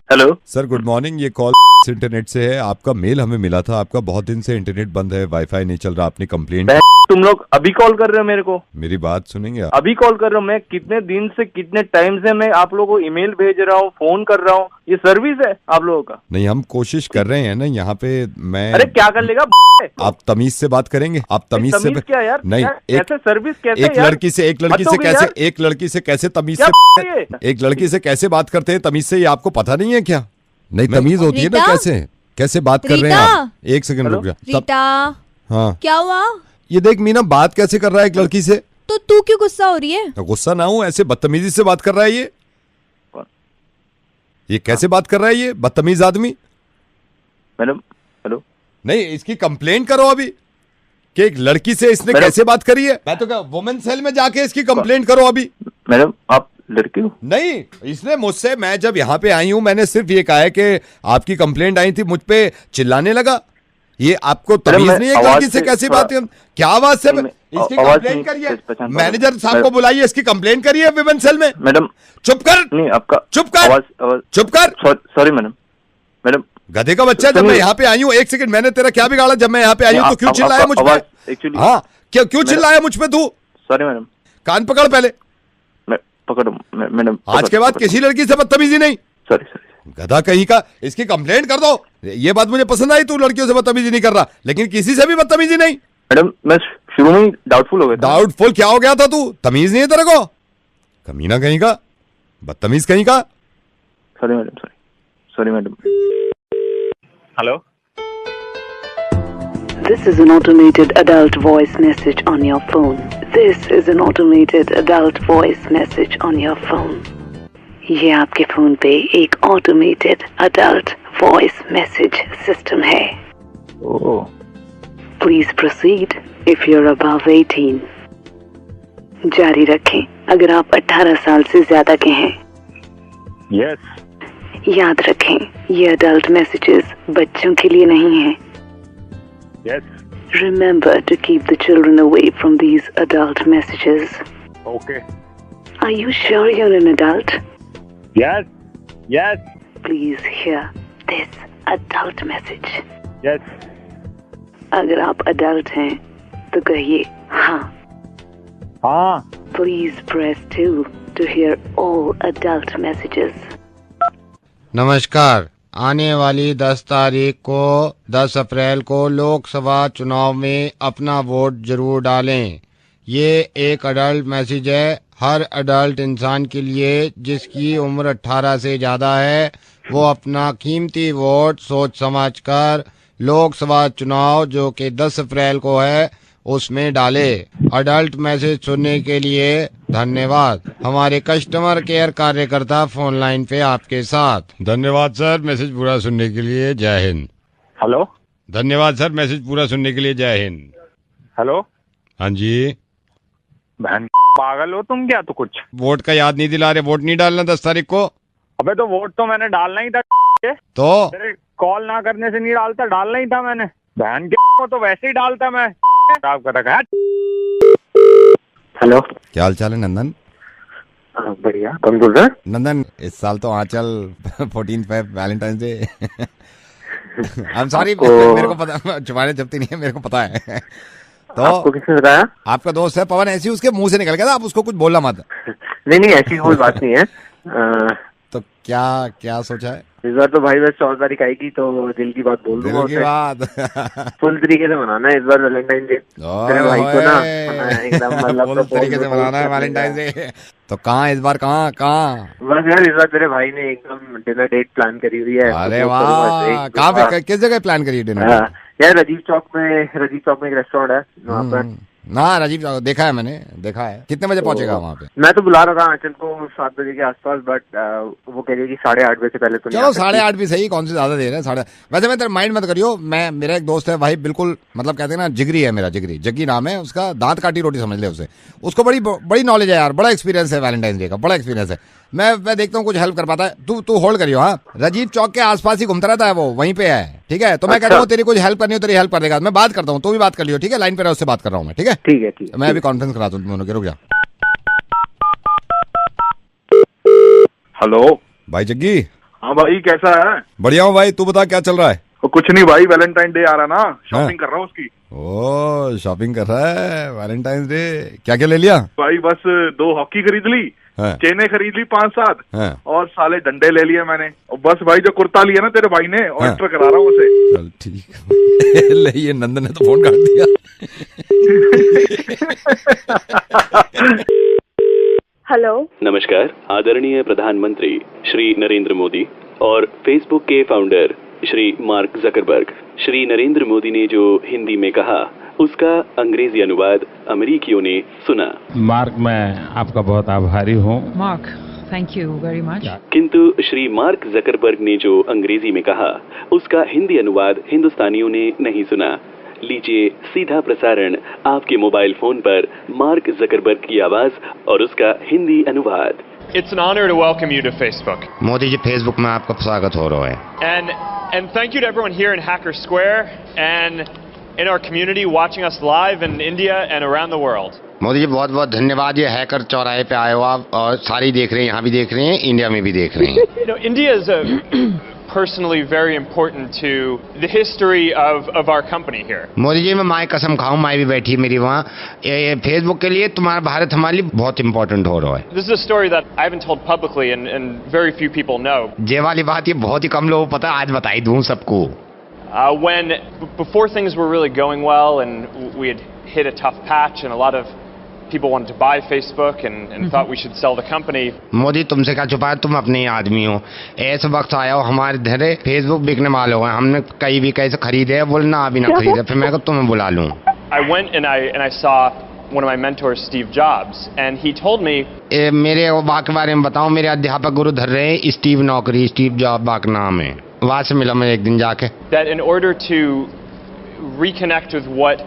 Hello sir good morning. ये call internet से है। आपका मेल हमें मिला था। आपका बहुत दिन से इंटरनेट बंद है, वाईफाई नहीं चल रहा। आपने कंप्लेंट। तुम लोग अभी कॉल कर रहे हो मेरे को? मेरी बात सुनेंगे आप? अभी कॉल कर रहे हो? मैं कितने दिन से कितने टाइम से मैं आप लोगों को ईमेल भेज रहा हूँ, फोन कर रहा हूँ। ये सर्विस है आप लोगों का? नहीं, हम कोशिश कर रहे हैं ना यहाँ पे। मैं अरे क्या कर लेगा? आप तमीज से बात करेंगे? आप तमीज से क्या यार? नहीं, कैसे सर्विस? कैसे एक लड़की से कैसे तमीज से एक लड़की से कैसे बात करते हैं तमीज से? ये आपको पता नहीं है क्या? नहीं, तमीज होती है ना। कैसे कैसे बात कर रहे हैं आप? एक सेकंड रुक जा। रीता, हाँ क्या हुआ? ये देख मीना, बात कैसे कर रहा है एक लड़की से। तो तू क्यों गुस्सा हो रही है? तो गुस्सा ना हूं, ऐसे बदतमीजी से बात कर रहा है ये कैसे बात कर रहा है ये बदतमीज आदमी? मैडम हेलो, नहीं, इसकी कंप्लेंट करो अभी कि एक लड़की से इसने कैसे बात करी है। मैं तो क्या वुमेन सेल में जाके इसकी कंप्लेंट करो अभी। मैडम आप लड़की हो? नहीं, इसने मुझसे, मैं जब यहाँ पे आई हूँ मैंने सिर्फ ये कहा है कि आपकी कंप्लेंट आई थी, मुझ पे चिल्लाने लगा। ये आपको तमीज नहीं है लड़की से कैसी बात है? क्या आवाज से? इसकी कंप्लेंट करिए, मैनेजर साहब को बुलाइए, इसकी कंप्लेंट करिए विमेन सेल में। मैडम चुप कर। नहीं आपका चुप कर। आवाज चुप कर। Sorry madam. मैडम गधे का बच्चा, जब मैं यहाँ पे आई हूँ, एक सेकंड, मैंने तेरा क्या बिगाड़ा? जब मैं यहाँ पे आई हूँ तो क्यों चिल्लाया मुझ पे? हाँ, क्यों चिल्लाया मुझ पे तू? Sorry madam. कान पकड़ पहले। पकड़ो मैडम। आज के बाद किसी लड़की से बदतमीजी नहीं। सॉरी। गधा कहीं का, इसकी कंप्लेंट कर दो। ये बात मुझे पसंद आई, तू लड़कियों से बदतमीजी नहीं कर रहा, लेकिन किसी से भी बदतमीजी नहीं। मैडम मैं शुरू में ही डाउटफुल हो गया। डाउटफुल क्या हो गया था तू? तमीज नहीं है तेरे को? कमीना कहीं का, बदतमीज कहीं का। Sorry madam, sorry madam. Hello, This is an automated adult voice message on your phone. This is an automated adult voice message on your phone. ये आपके फोन पे एक automated adult voice message system है। Oh. Please proceed if you are above 18। जारी रखें अगर आप 18 साल से ज्यादा के हैं। यस। याद रखें ये अडल्ट मैसेजेस बच्चों के लिए नहीं हैं। Yes. Remember to keep the children away from these adult messages. Okay. Are you sure you're an adult? Yes. Yes. Please hear this adult message. Yes. अगर आप adult हैं तो कहिए हाँ। हाँ। Please press 2 to hear all adult messages. नमस्कार। आने वाली 10 तारीख को 10 अप्रैल को लोकसभा चुनाव में अपना वोट जरूर डालें। ये एक अडल्ट मैसेज है हर अडल्ट इंसान के लिए जिसकी उम्र 18 से ज़्यादा है। वो अपना कीमती वोट सोच समझ कर लोकसभा चुनाव जो कि 10 अप्रैल को है उसमें डाले। अडल्ट मैसेज सुनने के लिए धन्यवाद। हमारे कस्टमर केयर कार्यकर्ता फोन लाइन पे आपके साथ। धन्यवाद सर, मैसेज पूरा सुनने के लिए। जय हिंद। हेलो। धन्यवाद सर, मैसेज पूरा सुनने के लिए। जय हिंद। हेलो। हाँ जी। बहन पागल हो तुम क्या? तो कुछ वोट का याद नहीं दिला रहे? वोट नहीं डालना 10 तारीख को? अबे तो वोट तो मैंने डालना ही था। तो तेरे कॉल ना करने से नहीं डालना ही था मैंने। बहन को तो वैसे ही डालता मैं। खराब कर रखा है। हेलो, क्या हाल चाल है नंदन? बढ़िया। कौन बोल रहा है? नंदन, इस साल तो आंचल 14 Feb Valentine day. I am sorry, मेरे को पता, छुपाने जबती नहीं है, मेरे को पता है। तो आपको किसने बताया? आपका दोस्त है पवन, ऐसी उसके मुंह से निकल गया था। आप उसको कुछ बोलना मत। नहीं ऐसी कोई बात नहीं है। तो क्या सोचा है? इस बार तो भाई बस 14 तारीख आएगी तो दिल की बात बोल दूंगा। दिल की बात फुल तरीके से मनाना है इस बार वैलेंटाइन डे। तेरे भाई को ना एकदम मतलब फुल तरीके से मनाना है वैलेंटाइन डे। तो कहाँ इस बार, कहाँ? बस यार इस बार तेरे भाई ने एकदम डिनर डेट प्लान करी हुई है। अरे वाह, कहाँ पे, किस जगह प्लान करी है डिनर? यार राजीव चौक में एक रेस्टोरेंट है वहाँ पर। ना राजीव चौक देखा है मैंने, देखा है। कितने बजे पहुंचेगा वहाँ पे? मैं तो बुला रहा था आंचल को 7 बजे के आसपास, बट वो कह रही है कि 8:30 बजे से पहले तो चलो 8:30 भी सही, कौन सी ज्यादा देर है 8:30। वैसे मैं तेरा माइंड मत करियो, मैं, मेरा एक दोस्त है भाई, बिल्कुल मतलब कहते हैं ना जिगरी है मेरा, जिगरी, जग्गी नाम है उसका, दांत काटी रोटी समझ ले उसे। उसको बड़ी नॉलेज है यार, बड़ा एक्सपीरियंस है वैलेंटाइन डे का, बड़ा एक्सपीरियंस है। मैं देखता हूँ कुछ हेल्प कर पाता है। तू होल्ड करियो। हाँ, राजीव चौक के आसपास ही घूमता रहता है वो, वहीं पे है। ठीक है, तो मैं कहता हूँ तेरी कुछ हेल्प करनी हो तेरी हेल्प कर देगा। मैं बात करता हूँ, तू भी बात कर लियो। ठीक है, लाइन पे रह, उससे बात कर रहा हूँ मैं। ठीक है ठीक है। मैं अभी कॉन्फ्रेंस कराता हूँ तुम दोनों के, रुक जा। हेलो भाई जग्गी। हाँ भाई, कैसा है? बढ़िया हूँ भाई, तू बता क्या चल रहा है? कुछ नहीं भाई, वैलेंटाइन डे आ रहा ना, शॉपिंग कर रहा हूँ उसकी। ओ शॉपिंग कर रहा है वैलेंटाइंस डे, क्या क्या ले लिया? भाई बस 2 हॉकी खरीद ली, हाँ। चेने खरीद ली 5-7, हाँ। और साले डंडे ले लिए मैंने। और बस भाई जो कुर्ता लिया ना तेरे भाई ने, हाँ। ऑर्डर करा रहा हूँ उसे। चल ठीक ले, ये नंदन ने तो फोन काट दिया। हेलो, नमस्कार। आदरणीय प्रधानमंत्री श्री नरेंद्र मोदी और फेसबुक के founder Shri mark Zuckerberg, Shri Narendra Modi ने जो हिंदी में कहा उसका अंग्रेजी अनुवाद अमेरिकियों ने सुना। मार्क, मैं आपका बहुत आभारी हूँ। Mark, thank you very much. किंतु श्री मार्क जकरबर्ग ने जो अंग्रेजी में कहा उसका हिंदी अनुवाद हिंदुस्तानियों ने नहीं सुना। लीजिए सीधा प्रसारण आपके मोबाइल फोन पर मार्क जकरबर्ग की आवाज और उसका हिंदी अनुवाद। It's an honor to welcome you to Facebook. Modi ji, Facebook में आपका स्वागत हो रहा है। And thank you to everyone here in Hacker Square and in our community watching us live in India and around the world. Modi ji, बहुत बहुत धन्यवाद। ये हैकर चौराहे पे आए हो आप, और सारी देख रहे हैं, यहाँ भी देख रहे हैं, इंडिया में भी देख रहे हैं। You know, India is personally very important to the history of our company here. Modi ji, मैं माँ कसम खाऊं, माँ भी बैठी है मेरी वहाँ। फेसबुक के लिए तुम्हारा भारत हमारे लिए बहुत इंपॉर्टेंट हो रहा है। This is a story that I haven't told publicly and very few people know. ये वाली बात ये बहुत ही कम लोगों को पता, आज बताई दूं सबको। When before things were really going well and we had hit a tough patch and a lot of people wanted to buy Facebook and thought we should sell the company. Modi, तुमसे क्या छुपाया, तुम अपने ही आदमी हो। ऐसे वक्त आया हो हमारे धरे फेसबुक बिकने वाले हो, हमने कहीं भी कैसे खरीदे है, बोलना अभी ना खरीदे, फिर मैं तुम्हें बुला लूं। I went and I saw one of my mentors, Steve Jobs, and he told me मेरे वाक के बारे में बताऊं, मेरे अध्यापक गुरु धर रहे हैं स्टीव नौकरी, स्टीव जॉब वाक नाम है, वहां से मिला मैं एक दिन जाके। that in order to reconnect with what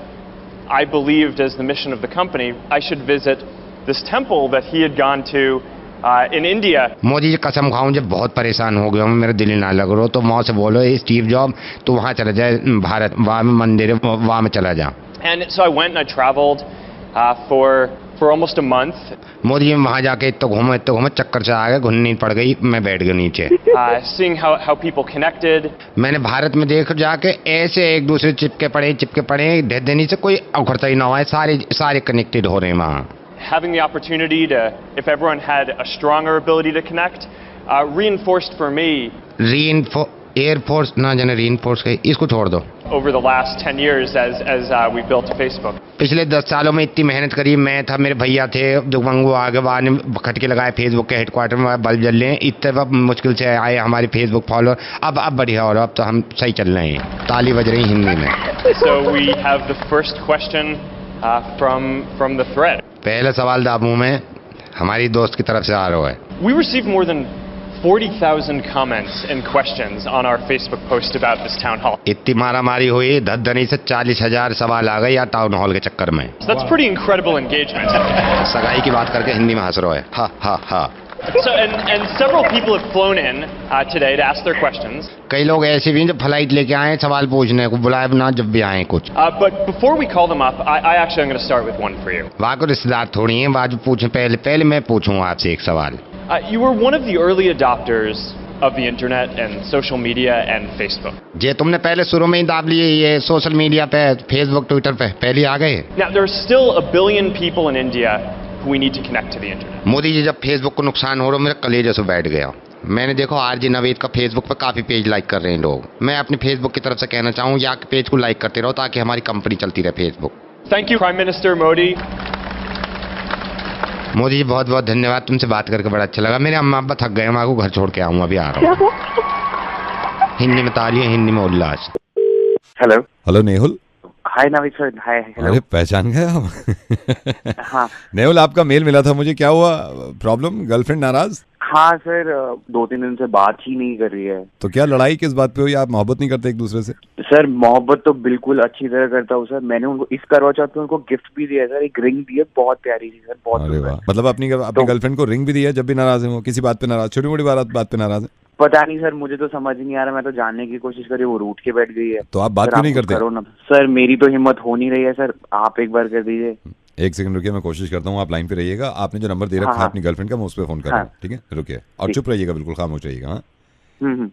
I believed as the mission of the company, I should visit this temple that he had gone to in India. Modi ji, कसम खाऊं, जब बहुत परेशान हो गया हूं, मेरा दिल ना लग रहा, तो माँ से बोलो स्टीव जॉब तो वहाँ चला जाए, भारत वहाँ में मंदिर है, वहाँ में चला जा। And so I went and I traveled for almost a month. Modi ji, वहाँ जाके इतना घूमा चक्कर से आ गया, घुन्नी पड़ गई, मैं बैठ गया नीचे। Seeing how people connected. मैंने भारत में देख जाके ऐसे एक दूसरे चिपके पड़े, ढेर देने से कोई अखड़ता ही ना हुआ है, सारे कनेक्टेड हो रहे हैं वहाँ। Having the opportunity to, if everyone had a stronger ability to connect, reinforced for me. Air force ना जाने रीइंफोर्स के, इसको छोड़ दो। Over the last 10 years as we built Facebook. पिछले 10 सालों में इतनी मेहनत करी, मैं था, मेरे भैया थे, दुगमंगू आगे बाद ने खटके लगाए फेसबुक के हेडक्वार्टर में, बल्ब जल रहे हैं, इतने मुश्किल से आए हमारे फेसबुक फॉलोअर। अब बढ़िया हो रहा, अब तो हम सही चल रहे हैं, ताली बज रही हिंदी में। So we have the first question from the thread. पहला सवाल दाबू में हमारी दोस्त की तरफ से आ रहा है। We received more than 40,000 comments and questions on our Facebook post about this town hall. इतनी मारामारी हुई, धनी से 40,000 सवाल आ गए या टाउन हॉल के चक्कर में। So that's pretty incredible engagement. सगाई की बात करके हिंदी में हंस रहा है, हा हा हा। So and several people have flown in today to ask their questions. कई लोग ऐसे भी हैं जो फ्लाइट लेके आए सवाल पूछने को, बुलाए ना जब भी आए कुछ। But before we call them up, I actually am going to start with one for you. वहाँ को रिश्तेदार थोड़ी हैं, बाद पूछे पहले मैं पूछूंगा आपसे एक सवाल। You were one of the early adopters of the internet and social media and Facebook. जे तुमने पहले शुरू में ही दाब लिए ये सोशल मीडिया पे, फेसबुक, ट्विटर पे पहले आ गए। Now there are still 1 billion people in India who we need to connect to the internet. Modi ji, जब फेसबुक को नुकसान हो रहा, मेरा कलेजे से बैठ गया। मैंने देखो आरजे नवेद का फेसबुक पे काफी पेज लाइक कर रहे हैं लोग। मैं अपने फेसबुक की तरफ से कहना चाहूँ, या पेज को लाइक करते रहो ताकि हमारी कंपनी चलती रहे Facebook. Thank you, Prime Minister Modi. Modi ji, बहुत बहुत धन्यवाद, तुमसे बात करके बड़ा अच्छा लगा। मेरे अम्मा अब्बा थक गए, मैं को घर छोड़ के आऊँ, अभी आ रहा हूँ। हिंदी में तालियां, हिंदी में उल्लास। हेलो नेहुल। हाय नाविद सर, हाय। अरे पहचान गए आप? हाँ नेहुल, आपका मेल मिला था मुझे, क्या हुआ प्रॉब्लम? गर्लफ्रेंड नाराज? हाँ सर, 2-3 दिन से बात ही नहीं कर रही है। तो क्या लड़ाई किस बात पे हुई? आप मोहब्बत नहीं करते एक दूसरे से? सर मोहब्बत तो बिल्कुल अच्छी तरह करता हूँ सर। मैंने उनको इस करवा चौथ में उनको गिफ्ट भी दिया सर, एक रिंग दी है, बहुत प्यारी थी सर, बहुत। अरे वाह, मतलब अपनी गर्लफ्रेंड को रिंग भी दी है जब भी नाराज है वो? किसी बात पे नाराज, छोटी मोटी बात पे नाराज है? पता नहीं सर, मुझे तो समझ ही नहीं आ रहा। मैं तो जानने की कोशिश करी, वो रूठ के बैठ गई है। तो आप बात क्यों नहीं करते? करो ना सर, मेरी तो हिम्मत हो नहीं रही है सर, आप एक बार कर दीजिए। एक सेकंड रुकिए, मैं कोशिश करता हूँ, आप लाइन पे रहिएगा। आपने जो नंबर दे रखा है अपनी गर्लफ्रेंड का, मैं उस पर फोन कर रहा हूँ, ठीक है? रुकिए और चुप रहिएगा, बिल्कुल खामोश रहिएगा। हाँ, हेलो।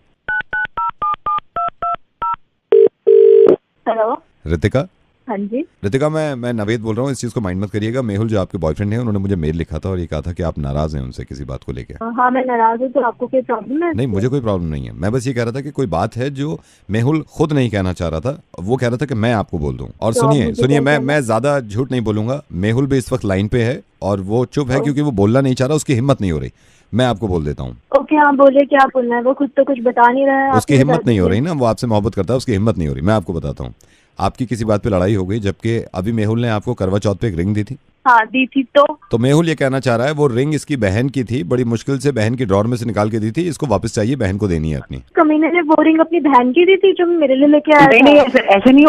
रितिका, हाँ जी। रितिका, मैं नवेद बोल रहा हूँ। इस चीज को माइंड मत करिएगा। मेहुल जो आपके बॉयफ्रेंड है, उन्होंने मुझे मेल लिखा था और ये कहा था कि आप नाराज हैं उनसे किसी बात को लेके। हाँ, मैं नाराज हूँ। तो आपको कोई प्रॉब्लम है? नहीं, मुझे कोई प्रॉब्लम नहीं है। मैं बस ये कह रहा था कि कोई बात है जो मेहुल खुद नहीं कहना चाह रहा था, वो कह रहा था कि मैं आपको बोल दूं। और तो सुनिए, मैं ज्यादा झूठ नहीं बोलूंगा। मेहुल भी इस वक्त लाइन पे है और वो चुप है क्योंकि वो बोलना नहीं चाह रहा, उसकी हिम्मत नहीं हो रही। मैं आपको बोल देता हूँ। ओके, हाँ बोलिए, क्या बोलना है? वो खुद तो कुछ बता नहीं रहा है। उसकी हिम्मत नहीं हो रही ना, वो आपसे मोहब्बत करता है, उसकी हिम्मत नहीं हो रही। मैं आपको बताता हूँ, आपकी किसी बात पे लड़ाई हो गई, जबकि अभी मेहुल ने आपको करवा चौथ पे एक रिंग दी थी। हाँ, दी थी। तो मेहुल ये कहना चाह रहा है वो रिंग इसकी बहन की थी, बड़ी मुश्किल से बहन की ड्रॉर में से निकाल के दी थी, इसको वापस चाहिए, बहन को देनी है अपनी। कमीने ने वो रिंग अपनी बहन की दी थी जो मेरे लिए लेके आया। नहीं, ऐसे नहीं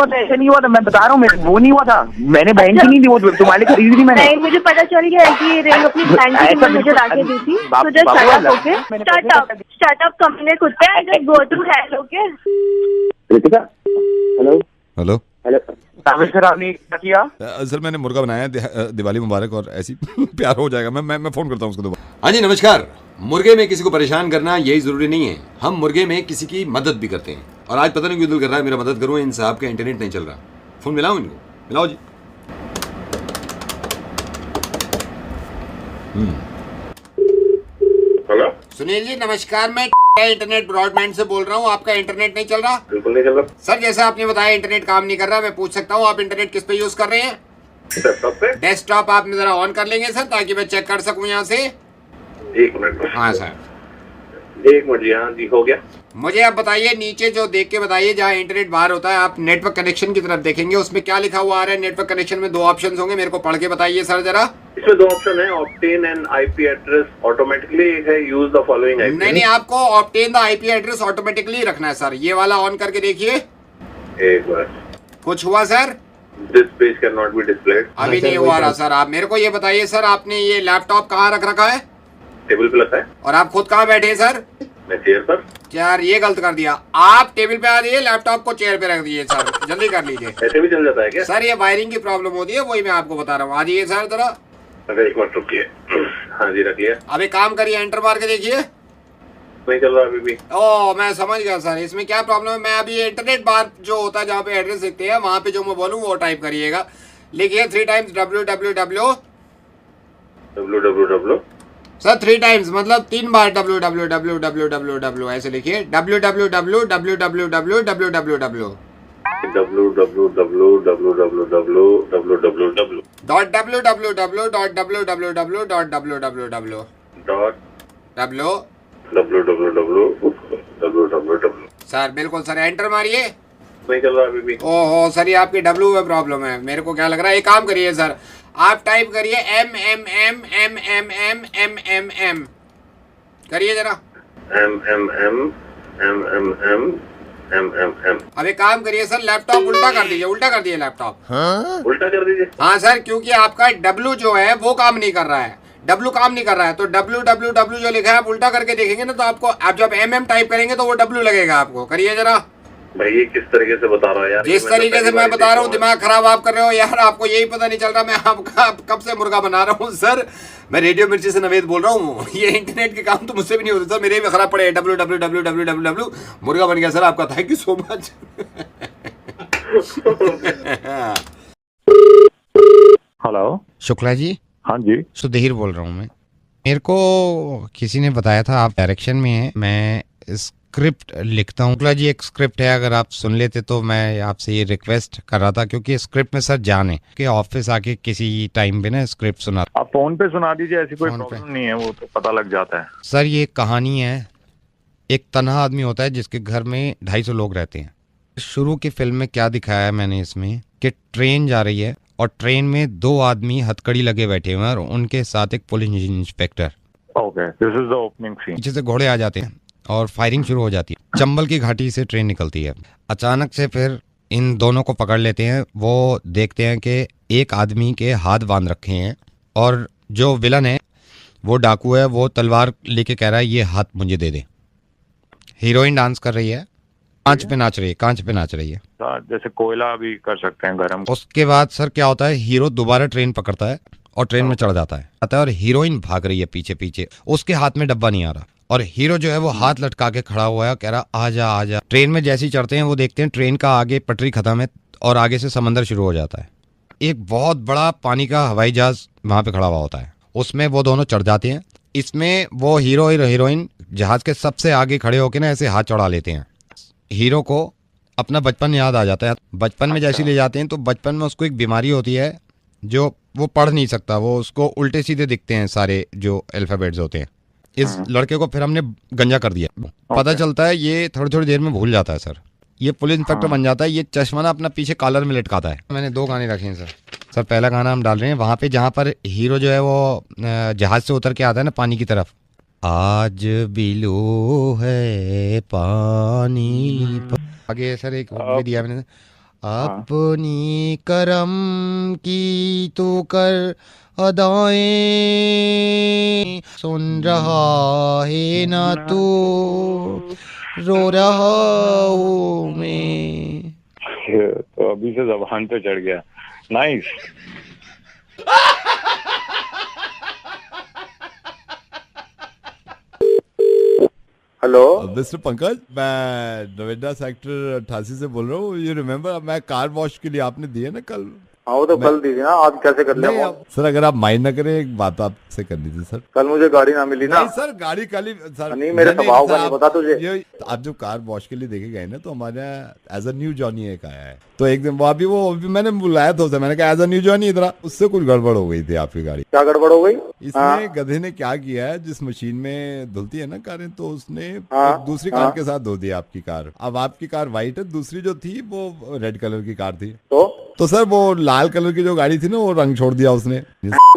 होता, मैं बता रहा हूँ, वो नहीं हुआ था। मैंने बहन की नहीं दी, वो तुम्हारे लिए खरीदी थी मैंने। नहीं, मुझे पता चल गया है कि ये रिंग अपनी बहन की मुझे लाके दी थी। तो जस्ट स्टार्ट अप कमीने कुत्ते, just go to hell. Okay Ritika, hello hello hello. Sir, आपने क्या किया? सर, मैंने मुर्गा बनाया। दिवाली मुबारक और ऐसी प्यार हो जाएगा। मैं फोन करता हूँ उसको दोबारा। हाँ जी, नमस्कार। मुर्गे में किसी को परेशान करना यही जरूरी नहीं है, हम मुर्गे में किसी की मदद भी करते हैं। और आज पता नहीं क्यों दिल कर रहा है मेरा मदद करूँ, इन साहब का इंटरनेट नहीं चल रहा। फोन मिलाओ इनको, मिलाओ जी। हेलो, सुनील जी नमस्कार, मैं इंटरनेट ब्रॉडबैंड से बोल रहा हूँ। आपका इंटरनेट नहीं चल रहा? बिल्कुल नहीं चल रहा सर। जैसा आपने बताया इंटरनेट काम नहीं कर रहा, मैं पूछ सकता हूँ आप इंटरनेट किस पे यूज कर रहे हैं? डेस्कटॉप पे। डेस्कटॉप आप जरा ऑन कर लेंगे सर, ताकि मैं चेक कर सकूँ यहाँ से। 1 मिनट। हाँ सर, 1 मिनट जी। हाँ जी, हो गया। मुझे आप बताइए, नीचे जो देख के बताइए जहाँ इंटरनेट बाहर होता है, आप नेटवर्क कनेक्शन की तरफ देखेंगे, उसमें क्या लिखा हुआ आ रहा है? नेटवर्क कनेक्शन में 2 ऑप्शन होंगे, मेरे को पढ़ के बताइए सर जरा। इसमें 2 ऑप्शन है, obtain and IP address automatically. एक है यूज द फॉलोइंग आईपी। नहीं, आपको obtain the IP address automatically रखना है सर। ये वाला ऑन करके देखिए। एक बार कुछ हुआ sir? This page can not be displayed. अभी नहीं हुआ रहा सर। आप मेरे को ये बताइए सर, आपने ये लैपटॉप कहाँ रख रखा है? टेबल पे रखा है। और आप खुद कहाँ बैठे हैं सर? मैं चेयर पर। यार ये गलत कर दिया, आप टेबल पे आ जाइए, लैपटॉप को चेयर पे रख दीजिए सर, जल्दी कर लीजिए। ऐसे भी चल जाता है क्या? सर ये वायरिंग की प्रॉब्लम होती है, वही मैं आपको बता रहा हूँ। आ जाइए सर जरा। अरे 1 मिनट रुकिए। हाँ जी, रख लिया। अब एक काम करिए, एंटर मार के देखिए। नहीं चल रहा अभी भी। ओ, मैं समझ गया सर, इसमें क्या प्रॉब्लम है। मैं अभी इंटरनेट बार जो होता है जहाँ पे एड्रेस दिखते हैं, वहाँ पे जो मैं बोलूँ वो टाइप करिएगा। लिखिए 3 टाइम्स www। सर 3 टाइम्स मतलब 3 बार www ऐसे लिखिए। www। सर बिल्कुल सर, एंटर मारिए। नहीं चल रहा अभी भी। ओहो सर, ये आपकी W में प्रॉब्लम है, मेरे को क्या लग रहा है। एक काम करिए सर, आप टाइप करिए MMM करिए जरा। MMM। अब एक काम करिए सर, लैपटॉप उल्टा कर दीजिए लैपटॉप। उल्टा कर दीजिए। हाँ सर, क्योंकि आपका W जो है वो काम नहीं कर रहा है, W काम नहीं कर रहा है। तो www जो लिखा है आप उल्टा करके देखेंगे ना, तो आपको आप जब MM टाइप करेंगे तो वो W लगेगा आपको। करिए जरा। भाई ये किस तरीके से बता रहा है यार? जिस तरीके से मैं बता रहा हूँ, दिमाग खराब आप कर रहे हो यार। आपको यही पता नहीं चल रहा मैं आपका कब से मुर्गा बना रहा हूँ सर। मैं रेडियो मिर्ची से नवेद बोल रहा हूँ। ये इंटरनेट के काम तो मुझसे भी नहीं होते सर, मेरे भी खराब पड़े। www मुर्गा बन गया सर आपका। Thank you so much. Hello, Shukla ji. हाँ जी, सुधीर बोल रहा हूँ मैं। मेरे को किसी ने बताया था आप डायरेक्शन में हैं, मैं स्क्रिप्ट लिखता हूँ। शुक्ला जी, एक स्क्रिप्ट है, अगर आप सुन लेते तो मैं आपसे ये रिक्वेस्ट कर रहा था, क्योंकि स्क्रिप्ट में सर जान है कि ऑफिस आके किसी टाइम पे ना स्क्रिप्ट सुना। आप फोन पे सुना दीजिए, ऐसी कोई प्रॉब्लम नहीं है, वो तो पता लग जाता है। सर ये कहानी है, एक तन्हा आदमी होता है जिसके घर में 250 लोग रहते हैं। शुरू की फिल्म में क्या दिखाया है मैंने इसमें कि ट्रेन जा रही है और ट्रेन में 2 आदमी हथकड़ी लगे बैठे हुए हैं और उनके साथ एक police inspector. Okay, this is the opening scene. पीछे से घोड़े आ जाते हैं और फायरिंग शुरू हो जाती है। चंबल की घाटी से ट्रेन निकलती है। अचानक से फिर इन दोनों को पकड़ लेते हैं। वो देखते हैं कि एक आदमी के हाथ बांध रखे हैं और जो विलन है वो डाकू है, वो तलवार लेके कह रहा है ये हाथ मुझे दे दे। हीरोइन डांस कर रही है, कांच पे नाच रही है। जैसे कोयला भी कर सकते हैं गरम। उसके बाद सर क्या होता है, हीरो दोबारा ट्रेन पकड़ता है और ट्रेन में चढ़ जाता है और हीरोइन भाग रही है पीछे पीछे। उसके हाथ में डब्बा नहीं आ रहा और हीरो जो है वो हाथ लटका के खड़ा हुआ है, कह रहा आजा आजा। ट्रेन में जैसे ही चढ़ते हैं वो देखते हैं ट्रेन का आगे पटरी खत्म है और आगे से समंदर शुरू हो जाता है। एक बहुत बड़ा पानी का हवाई जहाज वहां पे खड़ा हुआ होता है, उसमें वो दोनों चढ़ जाते हैं। इसमें वो हीरो और हीरोइन जहाज के सबसे आगे खड़े होकर ना ऐसे हाथ चढ़ा लेते हैं। हीरो को अपना बचपन याद आ जाता है। बचपन में जैसे ले जाते हैं तो बचपन में उसको एक बीमारी होती है जो वो पढ़ नहीं सकता, वो उसको उल्टे सीधे दिखते हैं सारे जो अल्फाबेट्स होते हैं। इस लड़के को फिर हमने गंजा कर दिया। पता चलता है ये थोड़ी थोड़ी देर में भूल जाता है सर। ये पुलिस इंस्पेक्टर बन जाता है। ये चश्मा ना अपना पीछे कॉलर में लटकाता है। मैंने 2 गाने रखे हैं सर। सर पहला गाना हम डाल रहे हैं वहाँ पे जहाँ पर हीरो जो है वो जहाज से उतर के आता है ना पानी की तरफ। आज बिलो है पानी आगे सर एक भी दिया मैंने, अपनी करम की तो कर अदाएं, सुन रहा है ना तू रो रहा हूँ मैं। तो अभी से ज़बान पे चढ़ गया। नाइस। हेलो मिस्टर पंकज, मैं नोएडा सेक्टर 88 से बोल रहा हूँ। यू रिमेम्बर मैं कार वॉश के लिए आपने दिए ना कल? हाँ वो तो कल दी थी ना, आज कैसे कर लिया? सर अगर आप माइंड ना करें एक बात आपसे करनी थी सर। कल मुझे गाड़ी ना मिली ना। नहीं सर गाड़ी कल सर नहीं मेरे स्वभाव का नहीं पता तुझे। आप जो कार वॉश के लिए देखे गए ना तो हमारे एज अ न्यू जॉनी एक आया है। तो एक दिन वो अभी मैंने बुलाया था उसे, मैंने कहा एज अ न्यू जॉनी इधर, उससे कुछ गड़बड़ हो गई थी आपकी गाड़ी। क्या गड़बड़ हो गई? इसमें गधे ने क्या किया है, जिस मशीन में धुलती है ना कारें तो उसने दूसरी कार के साथ धो दी आपकी कार। अब आपकी कार व्हाइट है, दूसरी जो थी वो रेड कलर की कार थी। तो सर वो लाल कलर की जो गाड़ी थी ना वो रंग छोड़ दिया उसने।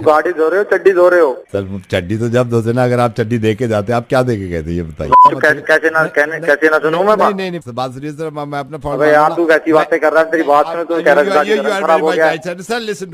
गाड़ी धो रहे हो चड्डी धो रहे हो? सर चड्डी तो जब धोते ना, अगर आप चड्डी दे के जाते आप क्या दे के गए थे ये बताइए। कैसे ना सुनूं मैं बात? नहीं बात सुनिए सर, मैं अपना फोन यार तू कैसी बातें कर रहा है, तेरी बात सुन तो कह रहा है खराब हो गया। Sir listen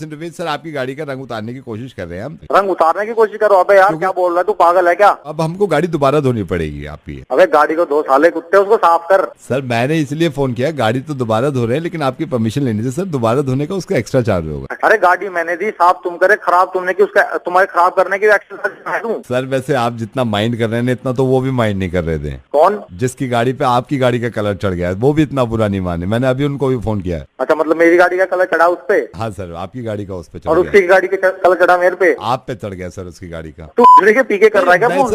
to me sir, आपकी गाड़ी का रंग उतारने की कोशिश कर रहे हैं हम। रंग उतारने की कोशिश करो? अबे यार क्या बोल रहा है तू, पागल है क्या? अब हमको गाड़ी दोबारा धोनी पड़ेगी आपकी। अबे गाड़ी को धो साले कुत्ते, उसको साफ कर। सर मैंने इसलिए फोन किया, गाड़ी तो दोबारा धो रहे हैं लेकिन आपकी परमिशन लेनी थी सर। दोबारा धोने का उसका एक्स्ट्रा चार्ज होगा। अरे गाड़ी मैंने दी, साफ तुम करे, खराब तुमने की, उसका तुम्हारे खराब करने की एक्स्ट्रा दूं? सर वैसे आप जितना माइंड कर रहे हैं इतना तो वो भी माइंड नहीं कर रहे थे। कौन? जिसकी गाड़ी पे आपकी गाड़ी का कलर चढ़ गया है वो भी इतना बुरा नहीं माने। मैंने अभी उनको भी फोन किया है। अच्छा मतलब मेरी गाड़ी का कलर चढ़ा उस पे? हाँ सर आपकी गाड़ी का उस पे और उसकी गाड़ी का कलर चढ़ा मेरे पे? आप पे चढ़ गया सर उसकी गाड़ी का। तू दूसरे के पीके कर रहा है क्या फोन?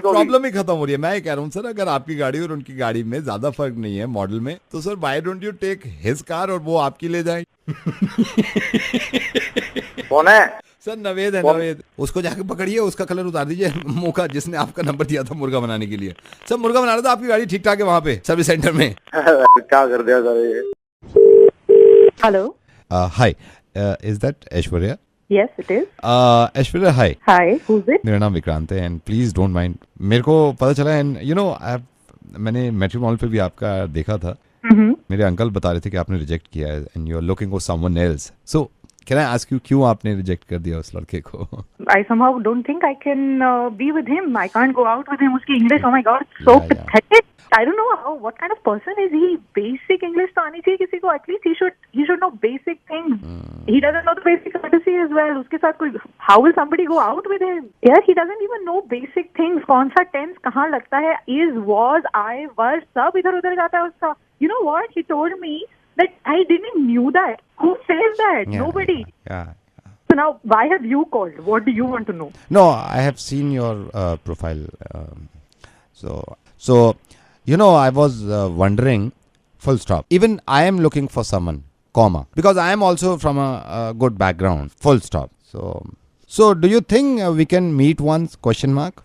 प्रॉब्लम ही खत्म हो रही है। मैं कह रहा हूँ सर अगर आपकी गाड़ी और उनकी गाड़ी में ज्यादा फर्क नहीं है मॉडल में तो sir why don't you take his car और वो आपकी ले जाए। कौन है? सर नवेद है, नवेद। उसको जाके पकड़िए, उसका कलर उतार दीजिए मुंह का, जिसने आपका नंबर दिया था मुर्गा बनाने के लिए। सब मुर्गा बना रहा था, आपकी गाड़ी ठीक ठाक है वहाँ पे सर्विस सेंटर में। क्या कर दिया सर ये? Hello hi, is that Aishwarya? Yes, it is. Aishwarya hi. Hi, who's it? मेरा नाम विक्रांत है एंड प्लीज डोंट माइंड। मेरे को पता चला एंड यू नो मैंने मैट्रिमोनियल पे भी आपका देखा था। मेरे अंकल बता रहे थे कि आपने रिजेक्ट किया है and you are looking for someone else. So can I ask you क्यों आपने रिजेक्ट कर दिया उस लड़के को? I somehow don't think I can be with him. I can't go out with him. उसकी English, oh my God, so pathetic. I don't know how. What kind of person is he? Basic English तो आनी चाहिए किसी को. At least he should know basic things. He doesn't know the basic courtesy as well. उसके साथ कोई, how will somebody go out with him? Yeah, he doesn't even know basic things. कौन सा tense कहाँ लगता है? Is, was, I, was, सब इधर उधर जाता है उसका. You know what? He told me that I didn't knew that. Who says that? Yeah, Nobody. Yeah. So now, why have you called? What do you want to know? No, I have seen your profile. So, you know, I was wondering, full stop. Even I am looking for someone, comma. Because I am also from a good background, full stop. So do you think we can meet once, question mark?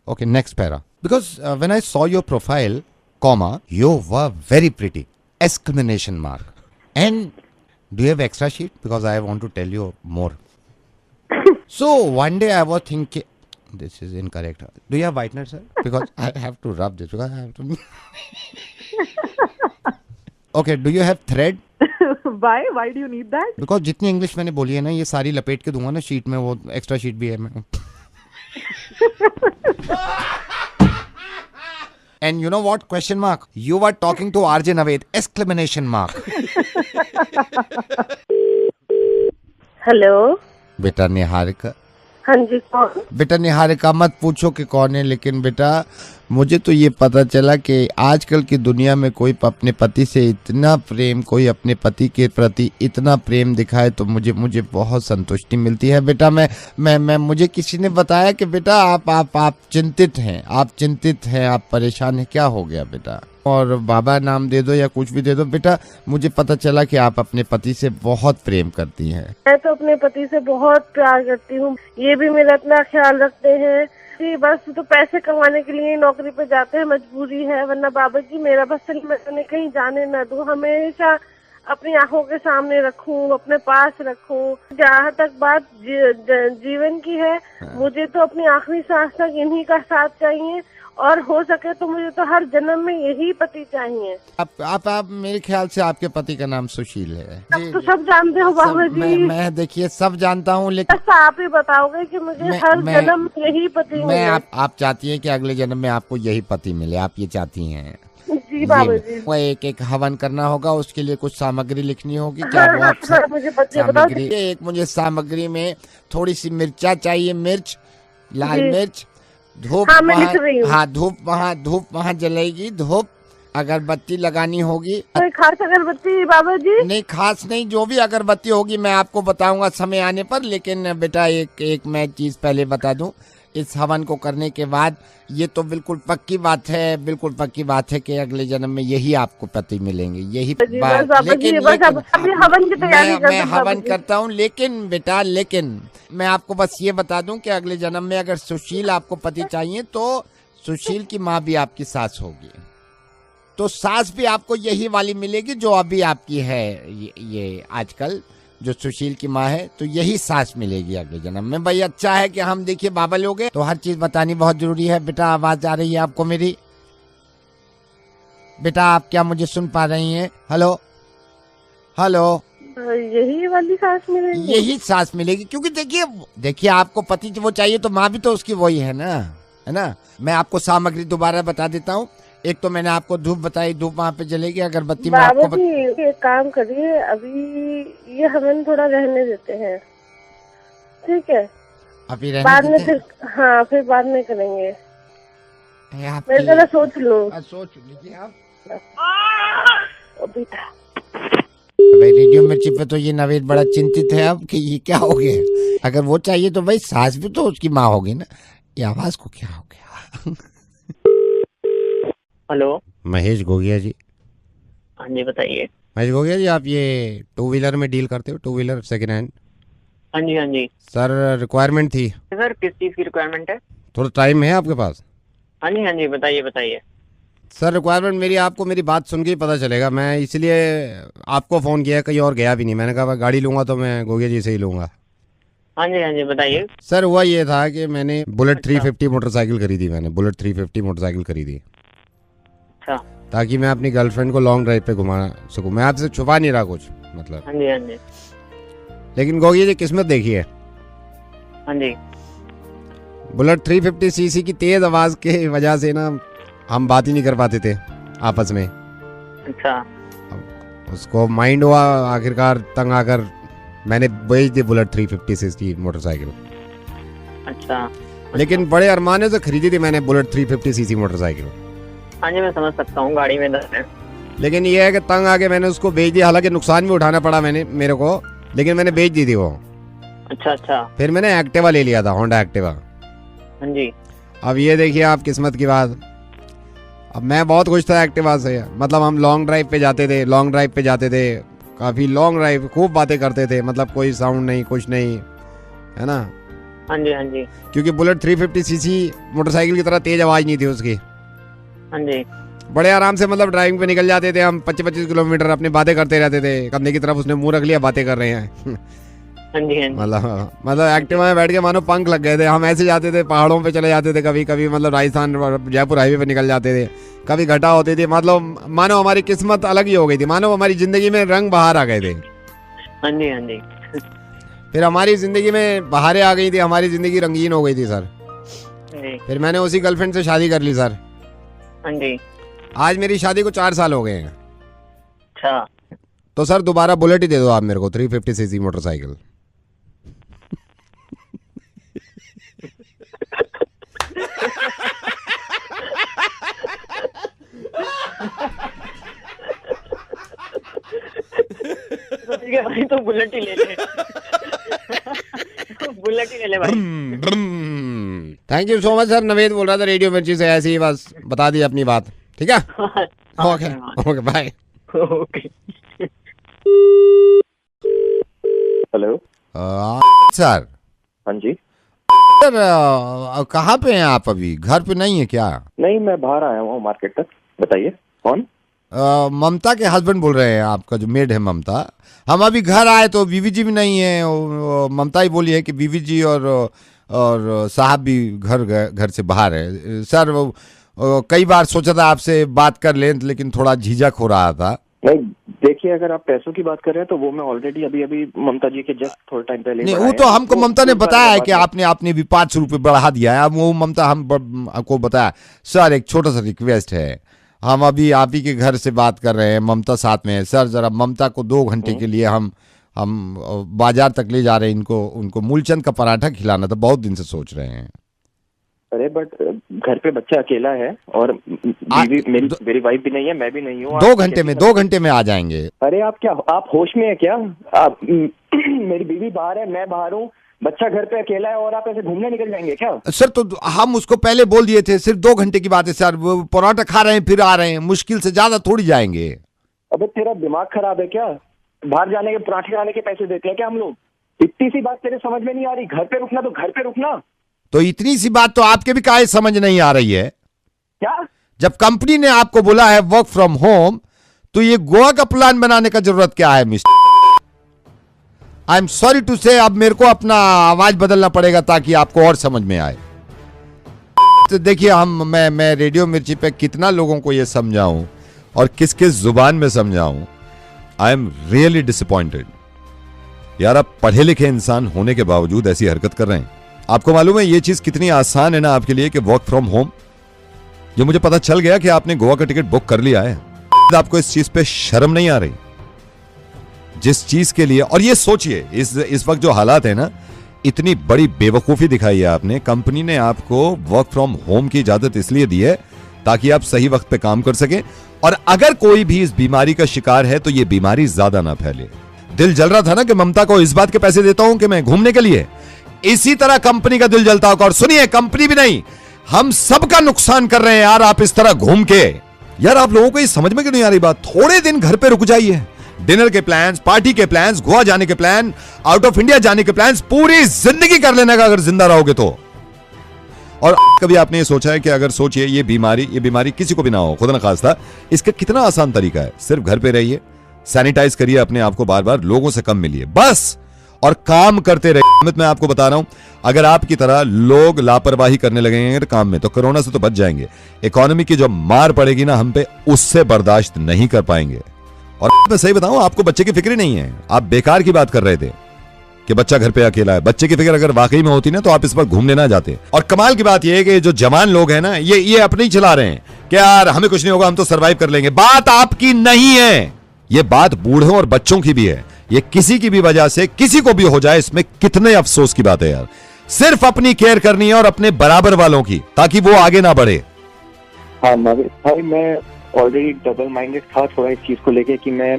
Okay, next para. Because when I saw your profile, comma, you were very pretty, exclamation mark. And do you have extra sheet? Because I want to tell you more. So one day I was thinking, this is incorrect. Do you have whitener, sir? Because I have to rub this. Because I have to. Okay, do you have thread? Why? Why do you need that? Because जितनी English मैंने बोली है ना ये सारी लपेट के दूंगा ना शीट में, वो एक्स्ट्रा शीट भी है मैं. And you know what? Question mark. You were talking to RJ Naved. Exclamation mark. Hello. बेटा निहारिका. हाँ जी, कौन? बेटा निहारिका मत पूछो कि कौन है, लेकिन बेटा मुझे तो ये पता चला कि आजकल की दुनिया में कोई अपने पति से इतना प्रेम, कोई अपने पति के प्रति इतना प्रेम दिखाए तो मुझे बहुत संतुष्टि मिलती है। बेटा मैं मुझे किसी ने बताया कि बेटा आप चिंतित हैं, आप परेशान हैं, क्या हो गया बेटा? और बाबा नाम दे दो या कुछ भी दे दो। बेटा मुझे पता चला कि आप अपने पति से बहुत प्रेम करती हैं। मैं तो अपने पति से बहुत प्यार करती हूँ, ये भी मेरा इतना ख्याल रखते हैं कि बस तो पैसे कमाने के लिए नौकरी पे जाते हैं, मजबूरी है, वरना बाबा जी मेरा बस मैं उन्हें कहीं जाने न दूं, हमेशा अपनी आंखों के सामने रखूं, अपने पास रखूं। जहाँ तक बात जीवन की है, मुझे तो अपनी आखिरी सांस तक इन्हीं का साथ चाहिए, और हो सके तो मुझे तो हर जन्म में यही पति चाहिए। आप मेरे ख्याल से आपके पति का नाम सुशील है। अब तो सब जानते हो बाबा जी। मैं देखिए सब जानता हूँ, लेकिन ऐसा आप ही बताओगे कि मुझे हर जन्म में यही पति मिले। आप चाहती हैं कि अगले जन्म में आपको यही पति मिले, आप ये चाहती हैं? जी बाबा जी। वो एक हवन करना होगा, उसके लिए कुछ सामग्री लिखनी होगी। क्या वो आप मुझे सामग्री? एक मुझे सामग्री में थोड़ी सी मिर्चा चाहिए, मिर्च, लाल मिर्च, धूप। हाँ धूप वहाँ जलेगी, धूप, अगरबत्ती लगानी होगी। कोई खास अगरबत्ती बाबा जी? नहीं खास नहीं, जो भी अगरबत्ती होगी मैं आपको बताऊंगा समय आने पर। लेकिन बेटा एक मैं चीज पहले बता दूं, इस हवन को करने के बाद ये तो बिल्कुल पक्की बात है कि अगले जन्म में यही आपको पति मिलेंगे, यही बात। लेकिन मैं हवन करता हूँ, लेकिन बेटा मैं आपको बस ये बता दूं कि अगले जन्म में अगर सुशील आपको पति चाहिए तो सुशील की माँ भी आपकी सास होगी, तो सास भी आपको यही वाली मिलेगी जो अभी आपकी है। ये आजकल जो सुशील की माँ है, तो यही सास मिलेगी अगले जन्म में। भाई अच्छा है कि हम देखिए बाबा लोग हैं तो हर चीज बतानी बहुत जरूरी है। बेटा आवाज आ रही है आपको मेरी? बेटा आप क्या मुझे सुन पा रही हैं? Hello hello. यही वाली सास मिलेगी? यही सास मिलेगी, क्योंकि देखिए आपको पति वो चाहिए तो माँ भी तो उसकी वही है ना। मैं आपको सामग्री दोबारा बता देता हूँ। एक तो मैंने आपको धूप बताई, धूप वहाँ पे जलेगी, अगरबत्ती में आपको एक काम करिए, अभी ये हमें थोड़ा रहने देते हैं, ठीक है? अभी बाद में फिर बाद में करेंगे। मेरे जरा सोच लो। सोच लीजिए आप। भाई रेडियो मिर्ची पे तो ये नवेद बड़ा चिंतित है अब कि ये क्या हो गया। अगर वो चाहिए तो भाई सास भी तो उसकी माँ होगी ना। ये आवाज को क्या हो गया? हेलो महेश गोगिया जी। हाँ जी बताइए। महेश गोगिया जी, आप ये टू व्हीलर में डील करते हो, टू व्हीलर सेकेंड हैंड? हाँ जी। सर रिक्वायरमेंट थी। सर किस चीज़ की रिक्वायरमेंट है? थोड़ा टाइम है आपके पास? हाँ जी बताइए। सर रिक्वायरमेंट आपको मेरी बात सुन के ही पता चलेगा, मैं इसलिए आपको फ़ोन किया, कहीं और गया भी नहीं। मैंने कहा गाड़ी लूँगा तो मैं गोगिया जी से ही लूँगा। हाँ जी बताइए। सर हुआ ये था कि मैंने बुलेट 350 मोटरसाइकिल खरीदी, बुलेट 350 मोटरसाइकिल खरीदी ताकि मैं अपनी गर्लफ्रेंड को लॉन्ग ड्राइव पे घुमा सकूं। मैं आपसे छुपा नहीं रहा कुछ, मतलब। हाँ जी। लेकिन गोगिया जी किस्मत देखिए। हाँ जी। बुलेट 350 सीसी की तेज आवाज के वजह से ना हम बात ही नहीं कर पाते थे आपस में। अच्छा। उसको माइंड हुआ, आखिरकार तंग आकर मैंने बेच दी बुलेट 350 सीसी मोटरसाइकिल। अच्छा। लेकिन बड़े अरमाने से खरीदी थी मैंने बुलेट 350 सीसी मोटरसाइकिल। हाँ जी मैं समझ सकता हूँ, गाड़ी में दर्द है। लेकिन ये है कि तंग आके मैंने उसको बेच दी, हालांकि नुकसान भी उठाना पड़ा मेरे को, लेकिन मैंने बेच दी थी वो। अच्छा। फिर मैंने एक्टिवा ले लिया था, होंडा एक्टिवा। हाँ जी। अब ये देखिए आप किस्मत की बात, अब मैं बहुत खुश था एक्टिवा से। मतलब हम लॉन्ग ड्राइव पे जाते थे, काफी लॉन्ग ड्राइव, खूब बातें करते थे, मतलब कोई साउंड नहीं, कुछ नहीं, है ना। हाँ जी। क्योंकि बुलेट 350 सीसी मोटरसाइकिल की तरह तेज आवाज नहीं थी उसकी। हाँ जी। बड़े आराम से मतलब ड्राइविंग पे निकल जाते थे हम, 25-25 किलोमीटर अपनी बातें करते रहते थे। कंधे की तरफ उसने मुंह रख लिया, बातें कर रहे हैं। हाँ जी। मतलब एक्टिवा में बैठ के मानो पंख लग गए थे। हम ऐसे जाते थे, पहाड़ों पे चले जाते थे, कभी मतलब राजस्थान जयपुर हाईवे पे निकल जाते थे, कभी घटा होती थी। मतलब मानो हमारी किस्मत अलग ही हो गई थी, मानो हमारी जिंदगी में रंग बहार आ गए थे। हाँ जी। फिर हमारी जिंदगी में बहारें आ गई थी, हमारी जिंदगी रंगीन हो गई थी सर। फिर मैंने उसी गर्लफ्रेंड से शादी कर ली सर। हाँ जी। आज मेरी शादी को 4 साल हो गए हैं। अच्छा। तो सर दोबारा बुलेट ही दे दो आप मेरे को, 350 सीसी मोटरसाइकिल। है भाई तो बुलेट ही ले ले। बुलेट ही ले ले भाई। Thank you so much sir. Naved बोल रहा था रेडियो मिर्ची से, ऐसे ही बस बता दी अपनी बात। ठीक है, okay okay bye. Okay. Hello sir. हाँ जी सर, कहाँ पे हैं आप अभी? घर पे नहीं है क्या? नहीं, मैं बाहर आया हूँ मार्केट तक। बताइए कौन? ममता के हस्बैंड बोल रहे हैं, आपका जो मेड है ममता। हम अभी घर आए तो बीवी जी भी नहीं है। ममता ही बोली है कि बीवी जी और साहब भी घर से बाहर है। सर कई बार सोचा था आपसे बात कर लें, लेकिन थोड़ा झिझक हो रहा था। नहीं देखिए, अगर आप पैसों की बात कर रहे हैं तो वो मैं ऑलरेडी अभी ममता जी के जस्ट थोड़ा टाइम पहले नहीं, वो तो हमको ममता ने बताया है कि आपने भी 500 रुपये बढ़ा दिया है। अब वो ममता हमको बताया। सर एक छोटा सा रिक्वेस्ट है, हम अभी आप ही के घर से बात कर रहे हैं, ममता साथ में है। सर जरा ममता को 2 घंटे के लिए हम बाजार तक ले जा रहे हैं। उनको मूलचंद का पराठा खिलाना था, बहुत दिन से सोच रहे हैं। अरे बट घर पे बच्चा अकेला है और मेरी वाइफ भी नहीं है, मैं भी नहीं हूँ। 2 घंटे में आ जाएंगे। अरे आप होश में है क्या? आप मेरी बीवी बाहर है, मैं बाहर हूँ, बच्चा घर पे अकेला है और आप ऐसे घूमने निकल जाएंगे क्या? सर तो हम उसको पहले बोल दिए थे, सिर्फ 2 घंटे की बात है सर। वो पराठा खा रहे हैं फिर आ रहे हैं, मुश्किल से ज्यादा थोड़ी जाएंगे। अबे तेरा दिमाग खराब है क्या? बाहर जाने के पराठे खाने के पैसे देते हैं क्या हम लोग? इतनी सी बात तेरे समझ में नहीं आ रही? घर पे रुकना तो घर पे रुकना। तो इतनी सी बात तो आपके भी काहे समझ नहीं आ रही है? क्या? जब कंपनी ने आपको बोला है वर्क फ्रॉम होम, तो ये गोवा का प्लान बनाने का जरूरत क्या है mister? I am sorry to say, अब मेरे को अपना आवाज बदलना पड़ेगा ताकि आपको और समझ में आए। तो देखिए मैं रेडियो मिर्ची पे कितना लोगों को ये समझाऊं और किस किस जुबान में समझाऊं। आई एम रियली डिसअपॉइंटेड यार। आप पढ़े लिखे इंसान होने के बावजूद ऐसी हरकत कर रहे हैं। आपको मालूम है ये चीज कितनी आसान है ना आपके लिए कि वर्क फ्रॉम होम? जो मुझे पता चल गया कि आपने गोवा का टिकट बुक कर लिया है। आपको इस चीज पे शर्म नहीं आ रही? जिस चीज के लिए, और ये सोचिए इस वक्त जो हालात है ना, इतनी बड़ी बेवकूफी दिखाई है आपने। कंपनी ने आपको वर्क फ्रॉम होम की इजाजत इसलिए दी है ताकि आप सही वक्त पे काम कर सके, और अगर कोई भी इस बीमारी का शिकार है तो ये बीमारी ज्यादा ना फैले। दिल जल रहा था ना कि ममता को इस बात के पैसे देता हूं कि मैं घूमने के लिए। इसी तरह कंपनी का दिल जलता होगा। और सुनिए, कंपनी भी नहीं, हम सबका नुकसान कर रहे हैं यार आप इस तरह घूम के। यार आप लोगों को ये समझ में क्यों नहीं आ रही बात? थोड़े दिन घर पे रुक जाइए। डिनर के प्लान्स, पार्टी के प्लान्स, गोवा जाने के प्लान, आउट ऑफ इंडिया जाने के प्लान्स पूरी जिंदगी कर लेने का अगर जिंदा रहोगे तो। और कभी आपने ये सोचा है कि अगर सोचिए ये बीमारी किसी को भी ना हो, खुदा न खास्ता, इसका कितना आसान तरीका है। सिर्फ घर पे रहिए, सैनिटाइज करिए अपने आप को बार बार, लोगों से कम मिलिए बस, और काम करते रहिए। मैं आपको बता रहा हूं, अगर आपकी तरह लोग लापरवाही करने लगेंगे काम में तो कोरोना से तो बच जाएंगे। इकोनॉमी की जो मार पड़ेगी ना हम पे, उससे बर्दाश्त नहीं कर पाएंगे। और मैं सही बताऊं, आपको बच्चे की फिक्र नहीं है। आप बेकार की बात कर रहे थे कि बच्चा घर पे अकेला है। बच्चे की फिक्र अगर वाकई में होती ना तो आप इस वक्त घूमने ना जाते। और कमाल की बात यह है कि जो जवान लोग हैं ना, ये अपने ही चला रहे हैं कि यार हमें कुछ नहीं होगा, हम तो सर्वाइव कर लेंगे। बात आपकी नहीं है, ये बात बूढ़ों और बच्चों की भी है। ये किसी की भी वजह से किसी को भी हो जाए, इसमें कितने अफसोस की बात है यार। सिर्फ अपनी केयर करनी है और अपने बराबर वालों की, ताकि वो आगे ना बढ़े। हाँ भाई, मैं ऑलरेडी डबल माइंडेड था थोड़ा इस चीज को लेके कि मैं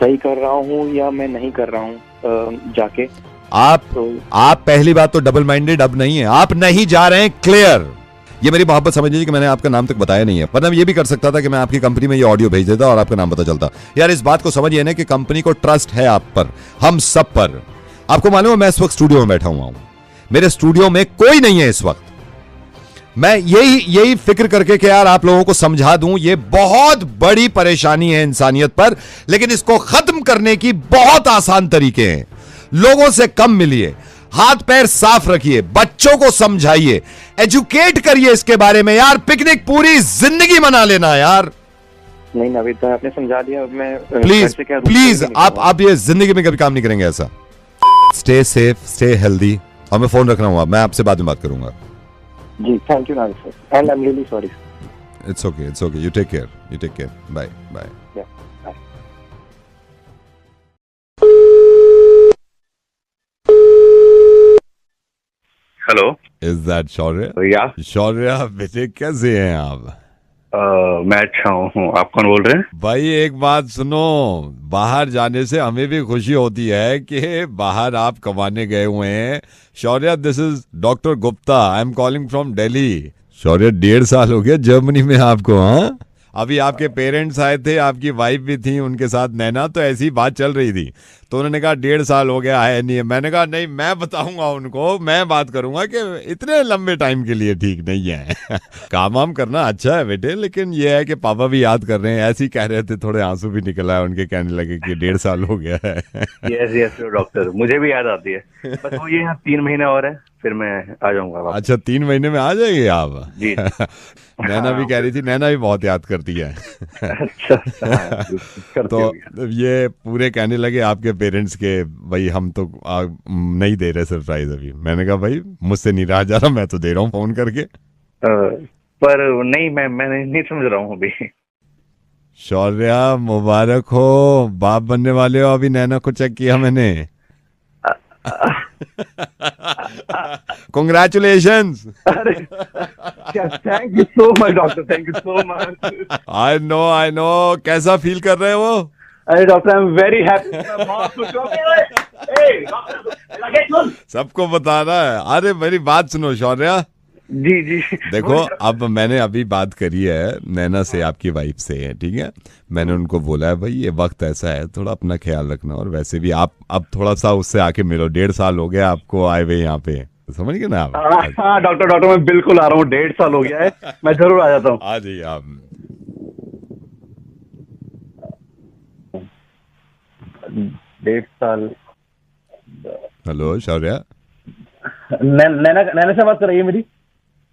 सही कर रहा हूँ या मैं नहीं कर रहा हूँ जाके। आप पहली बात तो डबल माइंडेड अब नहीं है, आप नहीं जा रहे हैं, क्लियर। ये मेरी मोहब्बत समझ लीजिए कि मैंने आपका नाम तक बताया नहीं है, वरना ये भी कर सकता था कि मैं आपकी कंपनी में ये ऑडियो भेज देता और आपका नाम पता चलता। यार इस बात को समझिए ना कि कंपनी को ट्रस्ट है आप पर, हम सब पर। आपको मालूम है मैं इस वक्त स्टूडियो में बैठा हुआ हूं, मेरे स्टूडियो में कोई नहीं है इस वक्त। मैं यही फिक्र करके कि यार आप लोगों को समझा दूं, ये बहुत बड़ी परेशानी है इंसानियत पर, लेकिन इसको खत्म करने की बहुत आसान तरीके हैं। लोगों से कम मिलिए, हाथ पैर साफ रखिए, बच्चों को समझाइए, एजुकेट करिए इसके बारे में। यार पिकनिक पूरी जिंदगी मना लेना यार। नहीं नवीद भाई, आपने समझा दिया। मैं प्लीज आप ये जिंदगी में कभी काम नहीं करेंगे ऐसा। स्टे सेफ, स्टे हेल्दी, और मैं फोन रख रहा हूं, मैं आपसे बाद में बात करूंगा। जी thank you Navid sir, and I am really sorry. It's okay, you take care, bye. Hello, is that Shaurya? या शौर्य बेटे, कैसे हैं आप? मैं अच्छा हूँ, आप कौन बोल रहे हैं? भाई एक बात सुनो, बाहर जाने से हमें भी खुशी होती है कि बाहर आप कमाने गए हुए हैं। Shaurya, this is doctor Gupta, I am calling from Delhi. Shaurya 1.5 साल हो गया जर्मनी में आपको? हाँ, अभी आपके पेरेंट्स आए थे, आपकी वाइफ भी थी, उनके साथ नैना, तो ऐसी बात चल रही थी, तो उन्होंने कहा 1.5 साल हो गया है नहीं है। मैंने कहा नहीं, मैं बताऊंगा उनको, मैं बात करूंगा कि इतने लंबे टाइम के लिए ठीक नहीं है। काम वाम करना अच्छा है बेटे, लेकिन ये है कि पापा भी याद कर रहे हैं। ऐसे ही कह रहे थे, थोड़े आंसू भी निकल आए उनके, कहने लगे कि 1.5 साल हो गया है। यस डॉक्टर, मुझे भी याद आती है, बस वो ये 3 महीने और है, फिर मैं आ जाऊंगा। अच्छा, 3 महीने में आ जाएंगे आप? जी। नैना भी कह रही थी, नैना भी बहुत याद करती है। अच्छा, तो ये पूरे कहने लगे आपके पेरेंट्स के, भाई हम तो नहीं दे रहे सरप्राइज अभी। मैंने कहा भाई मुझसे नहीं रहा जा रहा, मैं तो दे रहा हूँ फोन करके। पर नहीं, मैं नहीं समझ रहा हूँ अभी। शौर्य मुबारक हो, बाप बनने वाले हो। अभी नैना को चेक किया मैंने। Congratulations! Thank you so much doctor, thank you so much. I know. कैसा फील कर रहे हो? अरे doctor, I am very happy. सबको बताना है। अरे मेरी बात सुनो शौर्य। जी। देखो, अब मैंने अभी बात करी है नैना से, आपकी वाइफ से, ठीक है। मैंने उनको बोला है भाई ये वक्त ऐसा है, थोड़ा अपना ख्याल रखना, और वैसे भी आप अब थोड़ा सा उससे आके मिलो। 1.5 साल हो गया आपको आए हुए यहाँ पे, समझ गए ना आप? हाँ डॉक्टर, मैं बिल्कुल आ रहा हूँ। 1.5 साल हो गया है, मैं जरूर आ जाता हूँ। आ जाइए आप। 1.5 साल। हेलो शौर्य, नैना से बात कर रही है मेरी?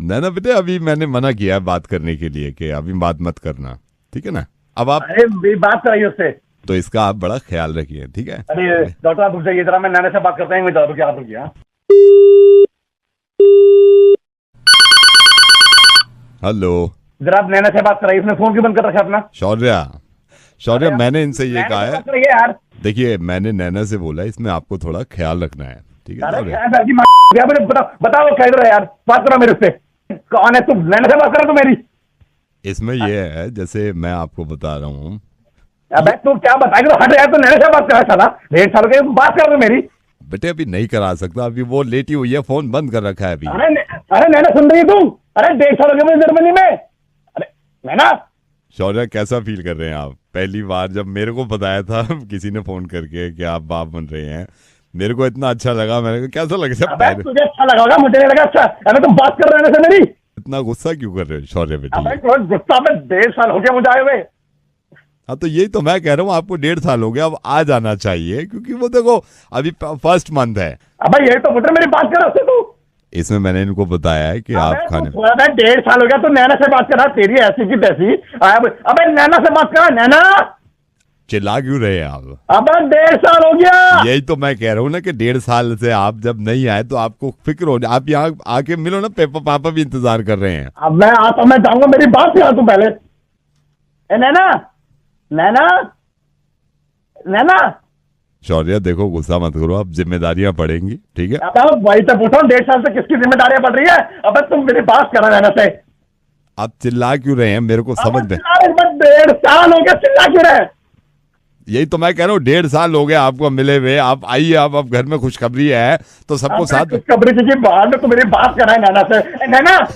नैना बेटे, अभी मैंने मना किया है बात करने के लिए कि अभी बात मत करना, ठीक है ना? अब आप बात कराइए उससे, तो इसका आप बड़ा ख्याल रखिए, ठीक है? अरे डॉक्टर आप रुक जाइए जरा, मैं नैना से बात करता हूँ। रुकिए। हेलो, जरा आप नैना से बात कराइए, उसने फोन क्यों बंद कर रखा अपना? शौर्य मैंने इनसे ये कहा है, यार देखिए मैंने नैना से बोला इसमें आपको थोड़ा ख्याल रखना है, ठीक है? बताओ क्या है यार, बात करो मेरे से। कौन है तुम? नैना से बात करो तू मेरी। इसमें ये है, जैसे मैं आपको बता रहा हूँ। अबे तू क्या बताएगा? तो हट यार, तो नैना से बात करा साला। 1.5 साल के बात कर रहे मेरी। बेटे अभी नहीं करा सकता, अभी वो लेटी हुई है, फोन बंद कर रखा है अभी। अरे नैना सुन रही है तू? अरे 1.5 साल हो गए मुझे जर्मनी में। अरे नैना। शौर्य कैसा फील कर रहे हैं आप? पहली बार जब मेरे को बताया था किसी ने फोन करके कि आप बाप बन रहे हैं, मेरे को इतना अच्छा लगा। मैंने कहा कैसा लगा? तुझे अच्छा लगा होगा, मुझे नहीं लगा अच्छा। अरे तुम बात कर रहे हो मेरी। इतना गुस्सा क्यों कर रहे हो शौर्य बेटे? गुस्सा में 1.5 साल हो गया मुझे आए हुए। हाँ तो यही तो मैं कह रहा हूँ, आपको 1.5 साल हो गया, अब आ जाना चाहिए, क्योंकि वो देखो अभी फर्स्ट मंथ है। अब यही तो मुझे मेरी बात कर तू। इसमें मैंने इनको बताया है कि आप खाने 1.5 साल हो गया तो नैना से बात करा, तेरी ऐसी की तैसी। अबे नैना से बात करा। नैना चिल्ला क्यों रहे हैं आप? अब 1.5 साल हो गया। यही तो मैं कह रहा हूँ ना कि 1.5 साल से आप जब नहीं आए तो आपको फिक्र हो, आप यहाँ आके मिलो ना, पापा भी इंतजार कर रहे हैं। अब मैं आता, मैं जाऊंगा, मेरी बात करा तू पहले। नैना। शौर्य देखो गुस्सा मत करो, अब जिम्मेदारियां पड़ेंगी, ठीक है? अब वही तो पूछो, 1.5 साल से किसकी जिम्मेदारियां पड़ रही है? अब तुम मेरी बात करा नैना से। आप चिल्ला क्यों रहे हैं, मेरे को समझ में? 1.5 साल हो गया, चिल्ला क्यों रहे? यही तो मैं कह रहा हूँ, 1.5 साल हो गया आपको मिले हुए, आप आइए, आप घर में खुशखबरी है तो सबको साथ। खुशखबरी की बात में तो मेरी बात कराए नैना से। नैना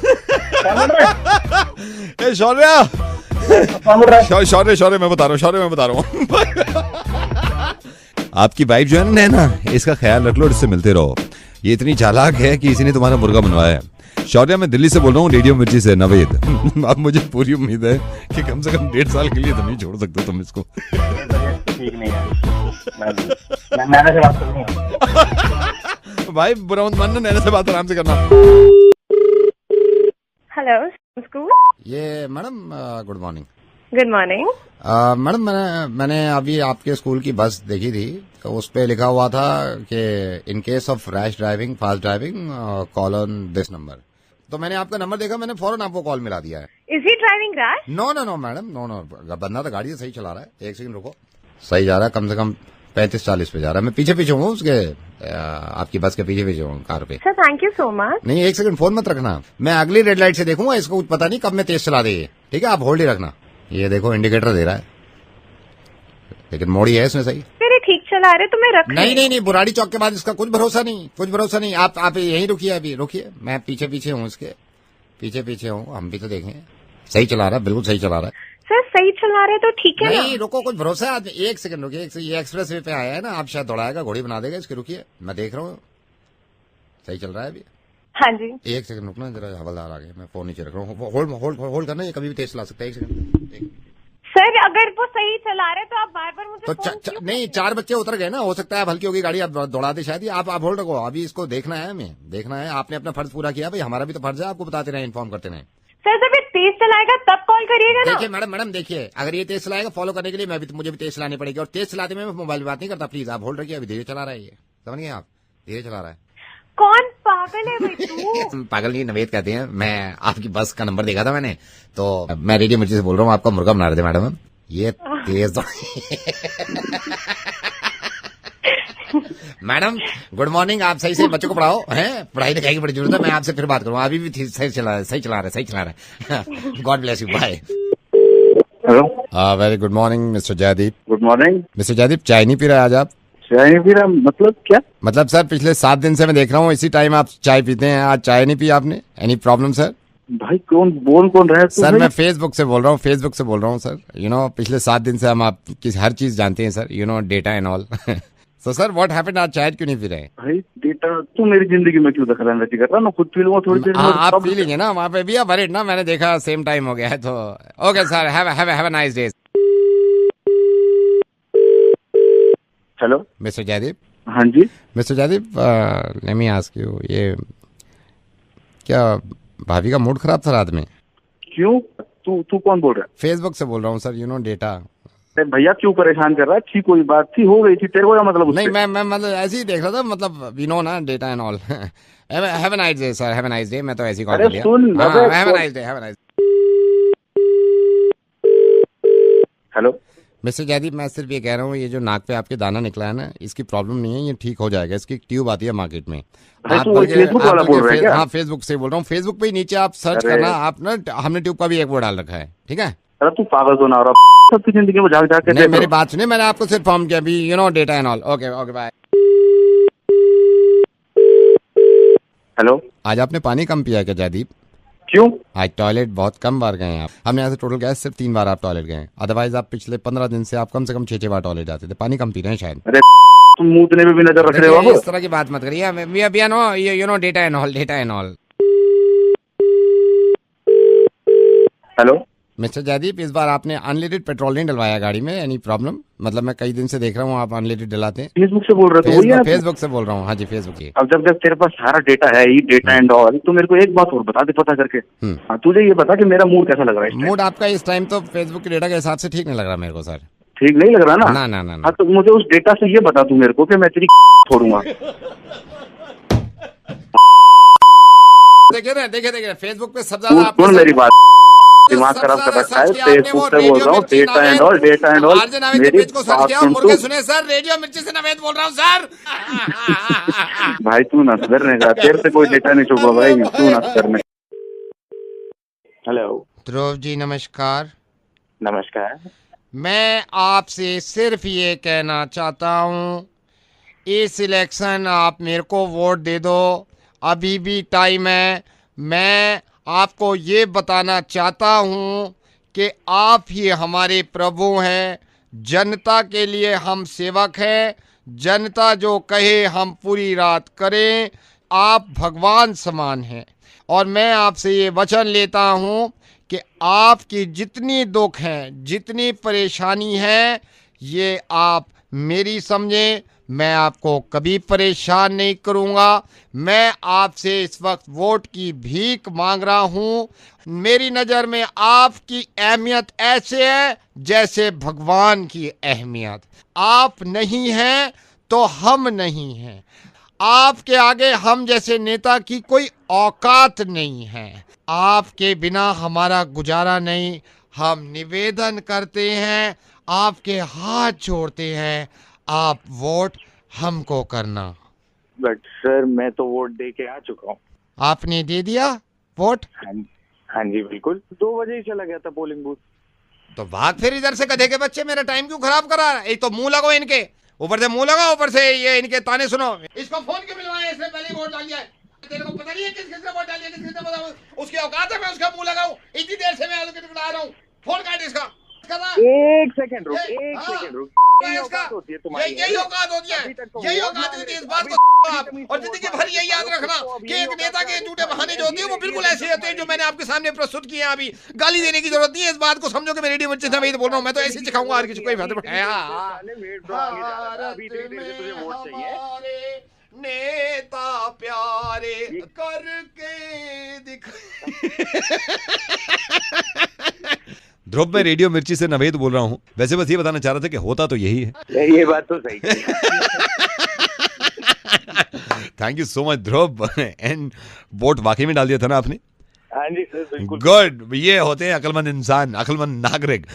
शौर्य मैं बता रहा हूँ आपकी वाइफ जो है ना नैना, इसका ख्याल रख लो, इससे मिलते रहो। ये इतनी चालाक है कि इसी ने तुम्हारा मुर्गा बनवाया है। शौर्य मैं दिल्ली से बोल रहा हूँ, रेडियो मिर्ची से नवेद। अब मुझे पूरी उम्मीद है कि कम से कम 1.5 साल के लिए तो नहीं छोड़ सकते तुम इसको। ठीक नहीं है, मैं नैना से बात करूंगा। भाई बुरा मत मानना, नैना से बात आराम से करना। Hello school. ये madam good morning. Good morning madam, मैंने अभी आपके स्कूल की बस देखी थी, तो उस पे लिखा हुआ था कि in case of rash driving, fast driving, call on this number. तो मैंने आपका नंबर देखा, मैंने फौरन आपको कॉल मिला दिया है। Is he driving rash? No madam, no. बंदा तो गाड़ी सही चला रहा है। एक सेकंड रुको, सही जा रहा है, कम से कम 35-40 पे जा रहा है। मैं पीछे पीछे हूँ उसके, आपकी बस के पीछे पीछे हूँ कार पे। Sir thank you so much. नहीं, एक सेकंड फोन मत रखना, मैं अगली रेड लाइट से देखूंगा, इसको कुछ पता नहीं कब मैं तेज चला दे, ठीक है? आप होल्ड ही रखना। ये देखो इंडिकेटर दे रहा है, लेकिन मोड़ी है इसमें सही। तेरे ठीक चला रहे तो मैं रख नहीं, बुराड़ी चौक के बाद इसका कुछ भरोसा नहीं। आप यहीं रुकिए, अभी रुकिए, मैं पीछे पीछे हूँ इसके, पीछे पीछे हूँ, हम भी तो देखें। सही चला रहा है, बिल्कुल सही चला रहा है सर। सही चला रहे तो ठीक है। नहीं रुको, कुछ भरोसा है आदमी। एक सेकंड रुकिए, ये एक्सप्रेस वे पे आया है ना, आप शायद दौड़ाएगा, घोड़ी बना देगा इसके। रुकिए, मैं देख रहा हूँ, सही चल रहा है अभी। हाँ जी, एक सेकंड रुकना जरा, हवलदार आ गया, मैं फोन नीचे रख रहा हूँ। होल्ड करना, ये कभी भी तेज चला सकता है। एक सेकंड सर अगर वो सही चला रहे तो आप बार बार मुझे तो नहीं, 4 बच्चे उतर गए ना, हो सकता है अब हल्की होगी गाड़ी, आप दौड़ा दे शायद। आप होल्ड रखो, अभी इसको देखना है, हमें देखना है। आपने अपना फर्ज पूरा किया भाई, हमारा भी तो फर्ज है आपको बताते रहे, इन्फॉर्म करते रहे। सर जब ये तेज चलाएगा तब कॉल करिएगा ना। देखिए मैडम देखिए, अगर ये तेज चलाएगा फॉलो करने के लिए मुझे भी तेज चलानी पड़ेगी, और तेज चलाते में मैं मोबाइल बात नहीं करता। प्लीज आप होल्ड रखिए, अभी धीरे चला रहा है ये, समझ गए आप? धीरे चला रहा है। कौन पागल है भाई तू? पागल नहीं, नवेद कहते हैं। मैं आपकी बस का नंबर देखा था मैंने, तो मैं रेडियो मिर्ची से बोल रहा हूँ, आपका मुर्गा बना रहे थे मैडम। ये तेज मैडम गुड मॉर्निंग, आप सही से बच्चों को पढ़ाओ, हैं? पढ़ाई लिखाई की बड़ी जरूरत है। मैं आपसे फिर बात करूँ, अभी भी सही चला रहा है। God bless you, bye. Hello, very good morning mister Jaideep. Good morning mister Jaideep, चाय नहीं पी रहे आज आप? चाय नहीं पी रहा मतलब क्या? मतलब सर पिछले 7 दिन से मैं देख रहा हूँ इसी टाइम आप चाय पीते हैं, आज चाय नहीं पी आपने? Any problem sir? भाई कौन रहा है सर? मैं फेसबुक से बोल रहा हूँ सर। पिछले 7 दिन से हम आपकी हर चीज जानते हैं sir, data and all. So sir what happened, आज चाय क्यों नहीं पी रहे? भाई डेटा तू मेरी जिंदगी में क्यों दखल-अंदाजी कर रहा? मैं खुद पी लूंगा थोड़ी देर में। आप पी लेंगे ना, वहाँ पे भी वरीड ना, मैंने देखा सेम टाइम हो गया है तो। Okay sir, have a nice day. Hello mister Jaydeep. हाँ जी mister Jaydeep, let me ask you, ये क्या भाभी का मूड खराब था रात में? क्यों? तू कौन बोल रहा है? फेसबुक से बोल रहा हूँ सर, डेटा। भैया क्यों परेशान कर रहा है? ठीक कोई बात थी, हो गई थी, तेरे को क्या मतलब? नहीं मैं मतलब ऐसे ही देख रहा था, मतलब ना data and all. Have a nice day sir, have a nice day. मैं तो ऐसे ही कॉल कर लिया। सुन, have a nice day. Hello mister Jaydeep, मैं सिर्फ ये कह रहा हूँ, ये जो नाक पे आपके दाना निकला है ना, इसकी प्रॉब्लम नहीं है, ये ठीक हो जाएगा। इसकी ट्यूब आती है मार्केट में। हाँ, फेसबुक से बोल रहा हूँ। फेसबुक पे नीचे आप सर्च करना, आप ना, हमने ट्यूब का भी एक वो डाल रखा है, ठीक है? अरे तू पागल तो ना हो रहा, सबकी जिंदगी में झाक के नहीं, मेरी बात सुनिए, मैंने आपको सिर्फ फॉर्म किया अभी, data and all. Okay bye. Hello, आज आपने पानी कम पिया क्या जयदीप? क्यों? आज टॉयलेट बहुत कम बार गए हैं आप। हमने यहाँ से टोटल गए सिर्फ 3 बार आप टॉयलेट गए, अदरवाइज आप पिछले 15 दिन से आप कम से कम 6 बार टॉयलेट जाते थे। पानी कम पी रहे हैं शायद। अरे तुम मूतने पे भी नजर रख रहे हो। इस तरह की बात मत करिए। Data and all. Hello mister Jaideep, इस बार आपने अनलिमिटेड पेट्रोल नहीं डलवाया गाड़ी में, एनी प्रॉब्लम? मतलब मैं कई दिन से देख रहा हूँ आप अनलिमिटेड डलाते हैं। फेसबुक से बोल रहे थे? फेसबुक से बोल रहा हूँ। हाँ जी, फेसबुक की। अब जब तेरे पास सारा डेटा है, ये डेटा एंड ऑल, तो मेरे को एक बात और बता दे पता करके। हाँ, तुझे ये बता कि मेरा मूड कैसा लग रहा है? मूड आपका इस टाइम तो फेसबुक के डेटा के हिसाब से ठीक नहीं लग रहा मेरे को सर। ठीक नहीं लग रहा ना? ना। हाँ, तो मुझे उस डेटा से ये बता तू मेरे को कि मैं तेरी छोड़ूंगा। देखिए फेसबुक पे सबसे ज्यादा सुन मेरी बात, दिमाग खराब कर रखा है। फेसबुक से बोल रहा हूँ, डेटा एंड ऑल। मेरी बात सुन तू। सुने सर, रेडियो मिर्ची से नवेद बोल रहा हूँ सर। भाई तू ना सुधरने का, तेरे से कोई डेटा नहीं छुपा भाई, तू ना सुधरने। हेलो ध्रुव जी, नमस्कार। नमस्कार। मैं आपसे सिर्फ ये कहना चाहता हूँ, इस इलेक्शन आप मेरे को वोट दे दो, अभी भी टाइम है। मैं आपको ये बताना चाहता हूँ कि आप ही हमारे प्रभु हैं, जनता के लिए हम सेवक हैं, जनता जो कहे हम पूरी रात करें। आप भगवान समान हैं और मैं आपसे ये वचन लेता हूँ कि आपकी जितनी दुख हैं, जितनी परेशानी है, ये आप मेरी समझें। मैं आपको कभी परेशान नहीं करूँगा। मैं आपसे इस वक्त वोट की भीख मांग रहा हूँ। मेरी नज़र में आपकी अहमियत ऐसे है जैसे भगवान की अहमियत। आप नहीं हैं तो हम नहीं हैं। आपके आगे हम जैसे नेता की कोई औकात नहीं है। आपके बिना हमारा गुजारा नहीं। हम निवेदन करते हैं, आपके हाथ जोड़ते हैं, आप वोट हमको करना। बट सर मैं तो वोट दे के आ चुका हूँ। आपने दे दिया वोट? हाँ जी बिल्कुल, 2 बजे ही चला गया था पोलिंग बूथ। तो भाग फिर इधर से, गधे के बच्चे, मेरा टाइम क्यों खराब करा? एक तो मुंह लगो इनके, ऊपर से मुंह लगाओ, ऊपर से ये इनके ताने सुनो। इसको फोन क्यों मिलवाया? इसने पहले वोट डाल दिया है। तेरे को पता नहीं है किस किसने वोट डाल दिया, किस किसने बताओ? उसकी औकात है मैं उसका मुंह लगाऊं? इतनी देर से मैं आ रहा हूँ, फोन काट इसका। एक सेकंड रुक, यही औकात होती है तुम्हारी, यही औकात होती है, यही औकात होती है। इस बात को आप और जिंदगी भर यही याद रखना कि एक नेता के झूठे बहाने जो होते हैं वो बिल्कुल ऐसे होते हैं जो मैंने आपके सामने प्रस्तुत किए हैं। अभी गाली देने की जरूरत नहीं है, इस बात को समझो कि मैं रेडियो मिर्ची से मैं बोल रहा हूँ। मैं तो ऐसे ही सिखाऊंगा हर किसी को। नेता प्यारे करके दिख। ध्रुव, मैं रेडियो मिर्ची से नवेद बोल रहा हूँ। वैसे बस ये बताना चाह रहा था कि होता तो यही है। ये बात तो सही है। Thank you so much Dhruv. And vote वाकई में डाल दिया था ना आपने? हाँ जी सर बिल्कुल। गुड, ये होते हैं अक्लमंद इंसान, अक्लमंद नागरिक।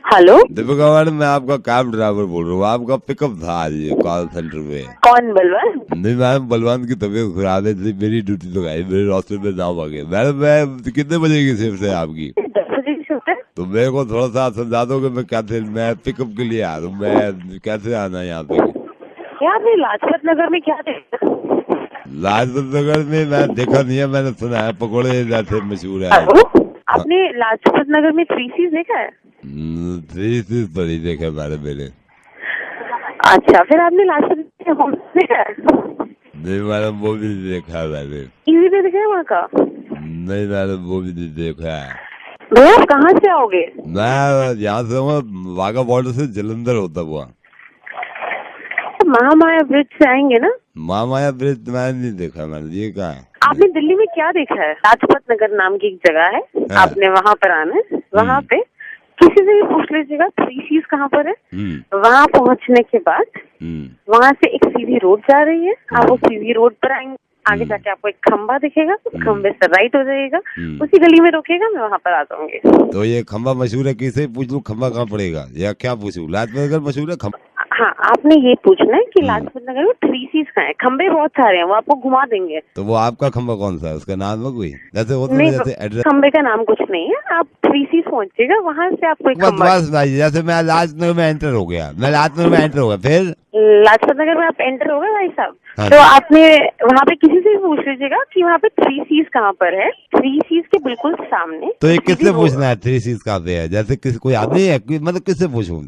हेलो दीपिका मैडम, मैं आपका कैब ड्राइवर बोल रहा हूँ। आपका पिकअप था आज कॉल सेंटर में। कौन बलवान? नहीं मैम, बलवान की तबीयत खराब है, मेरी ड्यूटी तो गई, मेरे रास्ते में जाम आ गया। मैडम मैं कितने बजे की शिफ्ट है आपकी? 10 बजे की शिफ्ट है। तो मेरे को थोड़ा सा समझा दो कि मैं कैसे, मैं पिकअप के लिए आ रहा हूँ, मैं कैसे आना है यहाँ पे? आपने लाजपत नगर में क्या देखा? लाजपत नगर में मैं देखा नहीं है, मैंने सुना है पकौड़े जैसे मशहूर है। आपने लाजपत नगर में 3C's देखा है? 3C's तो नहीं देखा मैंने मैंने। अच्छा, फिर आपने लाजपत होम देखा है? नहीं मैडम, वो भी नहीं देखा मैंने। टीवी पे देखा है वहाँ का? नहीं मैडम, वो भी नहीं देखा है। भैया आप कहाँ से आओगे? मैं यहाँ से हूँ, वाघा बॉर्डर से जलंधर होता हुआ। महामाया ब्रिज से आएंगे ना? महामाया ब्रिज मैंने नहीं देखा मैंने, ये कहाँ है? आपने दिल्ली में क्या देखा है? लाजपत नगर नाम की एक जगह है, आपने वहाँ पर आना है। वहाँ पे किसी से भी पूछ लीजिएगा 3C's कहाँ पर है। वहाँ पहुँचने के बाद वहाँ से एक सीधी रोड जा रही है, आप वो सीधी रोड पर आएंगे, आगे जाके आपको एक खंबा दिखेगा, उस खंबे से राइट हो जाएगा, उसी गली में रोकेगा, मैं वहाँ पर आ जाऊंगी। तो ये खंबा मशहूर है, किसे पूछ लूँ खंबा कहाँ पड़ेगा या क्या पूछूं? लाजपत नगर मशहूर है खंबा? हाँ, आपने ये पूछना है कि लाजपत नगर में 3C's कहाँ है। खंबे बहुत सारे हैं, वो आपको घुमा देंगे। तो वो आपका खंबा कौन सा है, उसका नाम है कोई? जैसे होता नहीं, जैसे एड्रेस। खंबे का नाम कुछ नहीं है, आप 3C's पहुँचिएगा, वहाँ से आपको एक खंबा। जैसे मैं लाजपत नगर में एंटर हो गया, फिर लाजपत नगर में आप एंटर हो गए भाई साहब। हाँ, तो आपने वहाँ पे किसी से भी पूछ लीजिएगा कि वहाँ पे 3C's कहाँ पर है। 3C's के बिल्कुल सामने। तो ये किससे पूछना है 3C's कहाँ पे है? जैसे किसी कोई आदमी है, मतलब किससे पूछूं?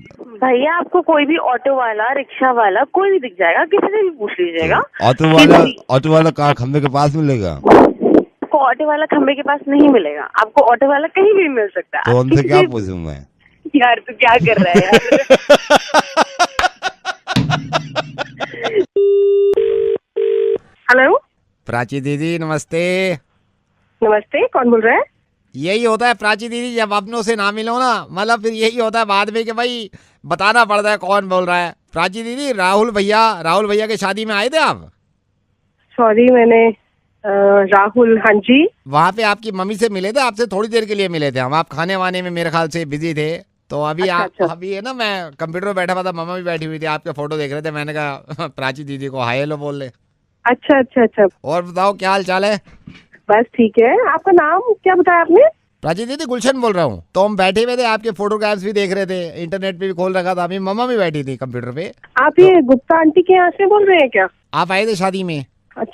भैया आपको कोई भी ऑटो वाला, रिक्शा वाला कोई भी दिख जाएगा, किसी से भी पूछ लीजिएगा। ऑटो वाला कहाँ, खंबे के पास मिलेगा? आपको ऑटो वाला खंबे के पास नहीं मिलेगा, आपको ऑटो वाला कहीं भी मिल सकता है। तो उनसे क्या पूछूं मैं? यार तू क्या कर रहा है यार? हेलो प्राची दीदी, नमस्ते। नमस्ते, कौन बोल रहा है? यही होता है प्राची दीदी, जब अपनों से ना मिलो ना, मतलब फिर यही होता है बाद में कि भाई बताना पड़ता है कौन बोल रहा है। प्राची दीदी, राहुल भैया के शादी में आए थे आप? सॉरी, मैंने राहुल, हाँ जी। वहाँ पे आपकी मम्मी से मिले थे, आपसे थोड़ी देर के लिए मिले थे हम। आप खाने वाने में मेरे ख्याल से बिजी थे, तो अभी अभी है ना, मैं कंप्यूटर पे बैठा हुआ था, मम्मा भी बैठी हुई थी, आपके फोटो देख रहे थे। मैंने कहा प्राची दीदी को हाय हेलो बोल ले। अच्छा। और बताओ क्या हाल चाल है? बस ठीक है। आपका नाम क्या बताया आपने? प्राची दीदी, गुलशन बोल रहा हूँ। तो हम बैठे हुए थे, आपके फोटोग्राफ्स भी देख रहे थे, इंटरनेट पे भी खोल रखा था, अभी मम्मा भी बैठी थी कंप्यूटर पे। आप ये गुप्ता आंटी के यहाँ से बोल रहे हैं क्या? आप आए थे शादी में? अच्छा।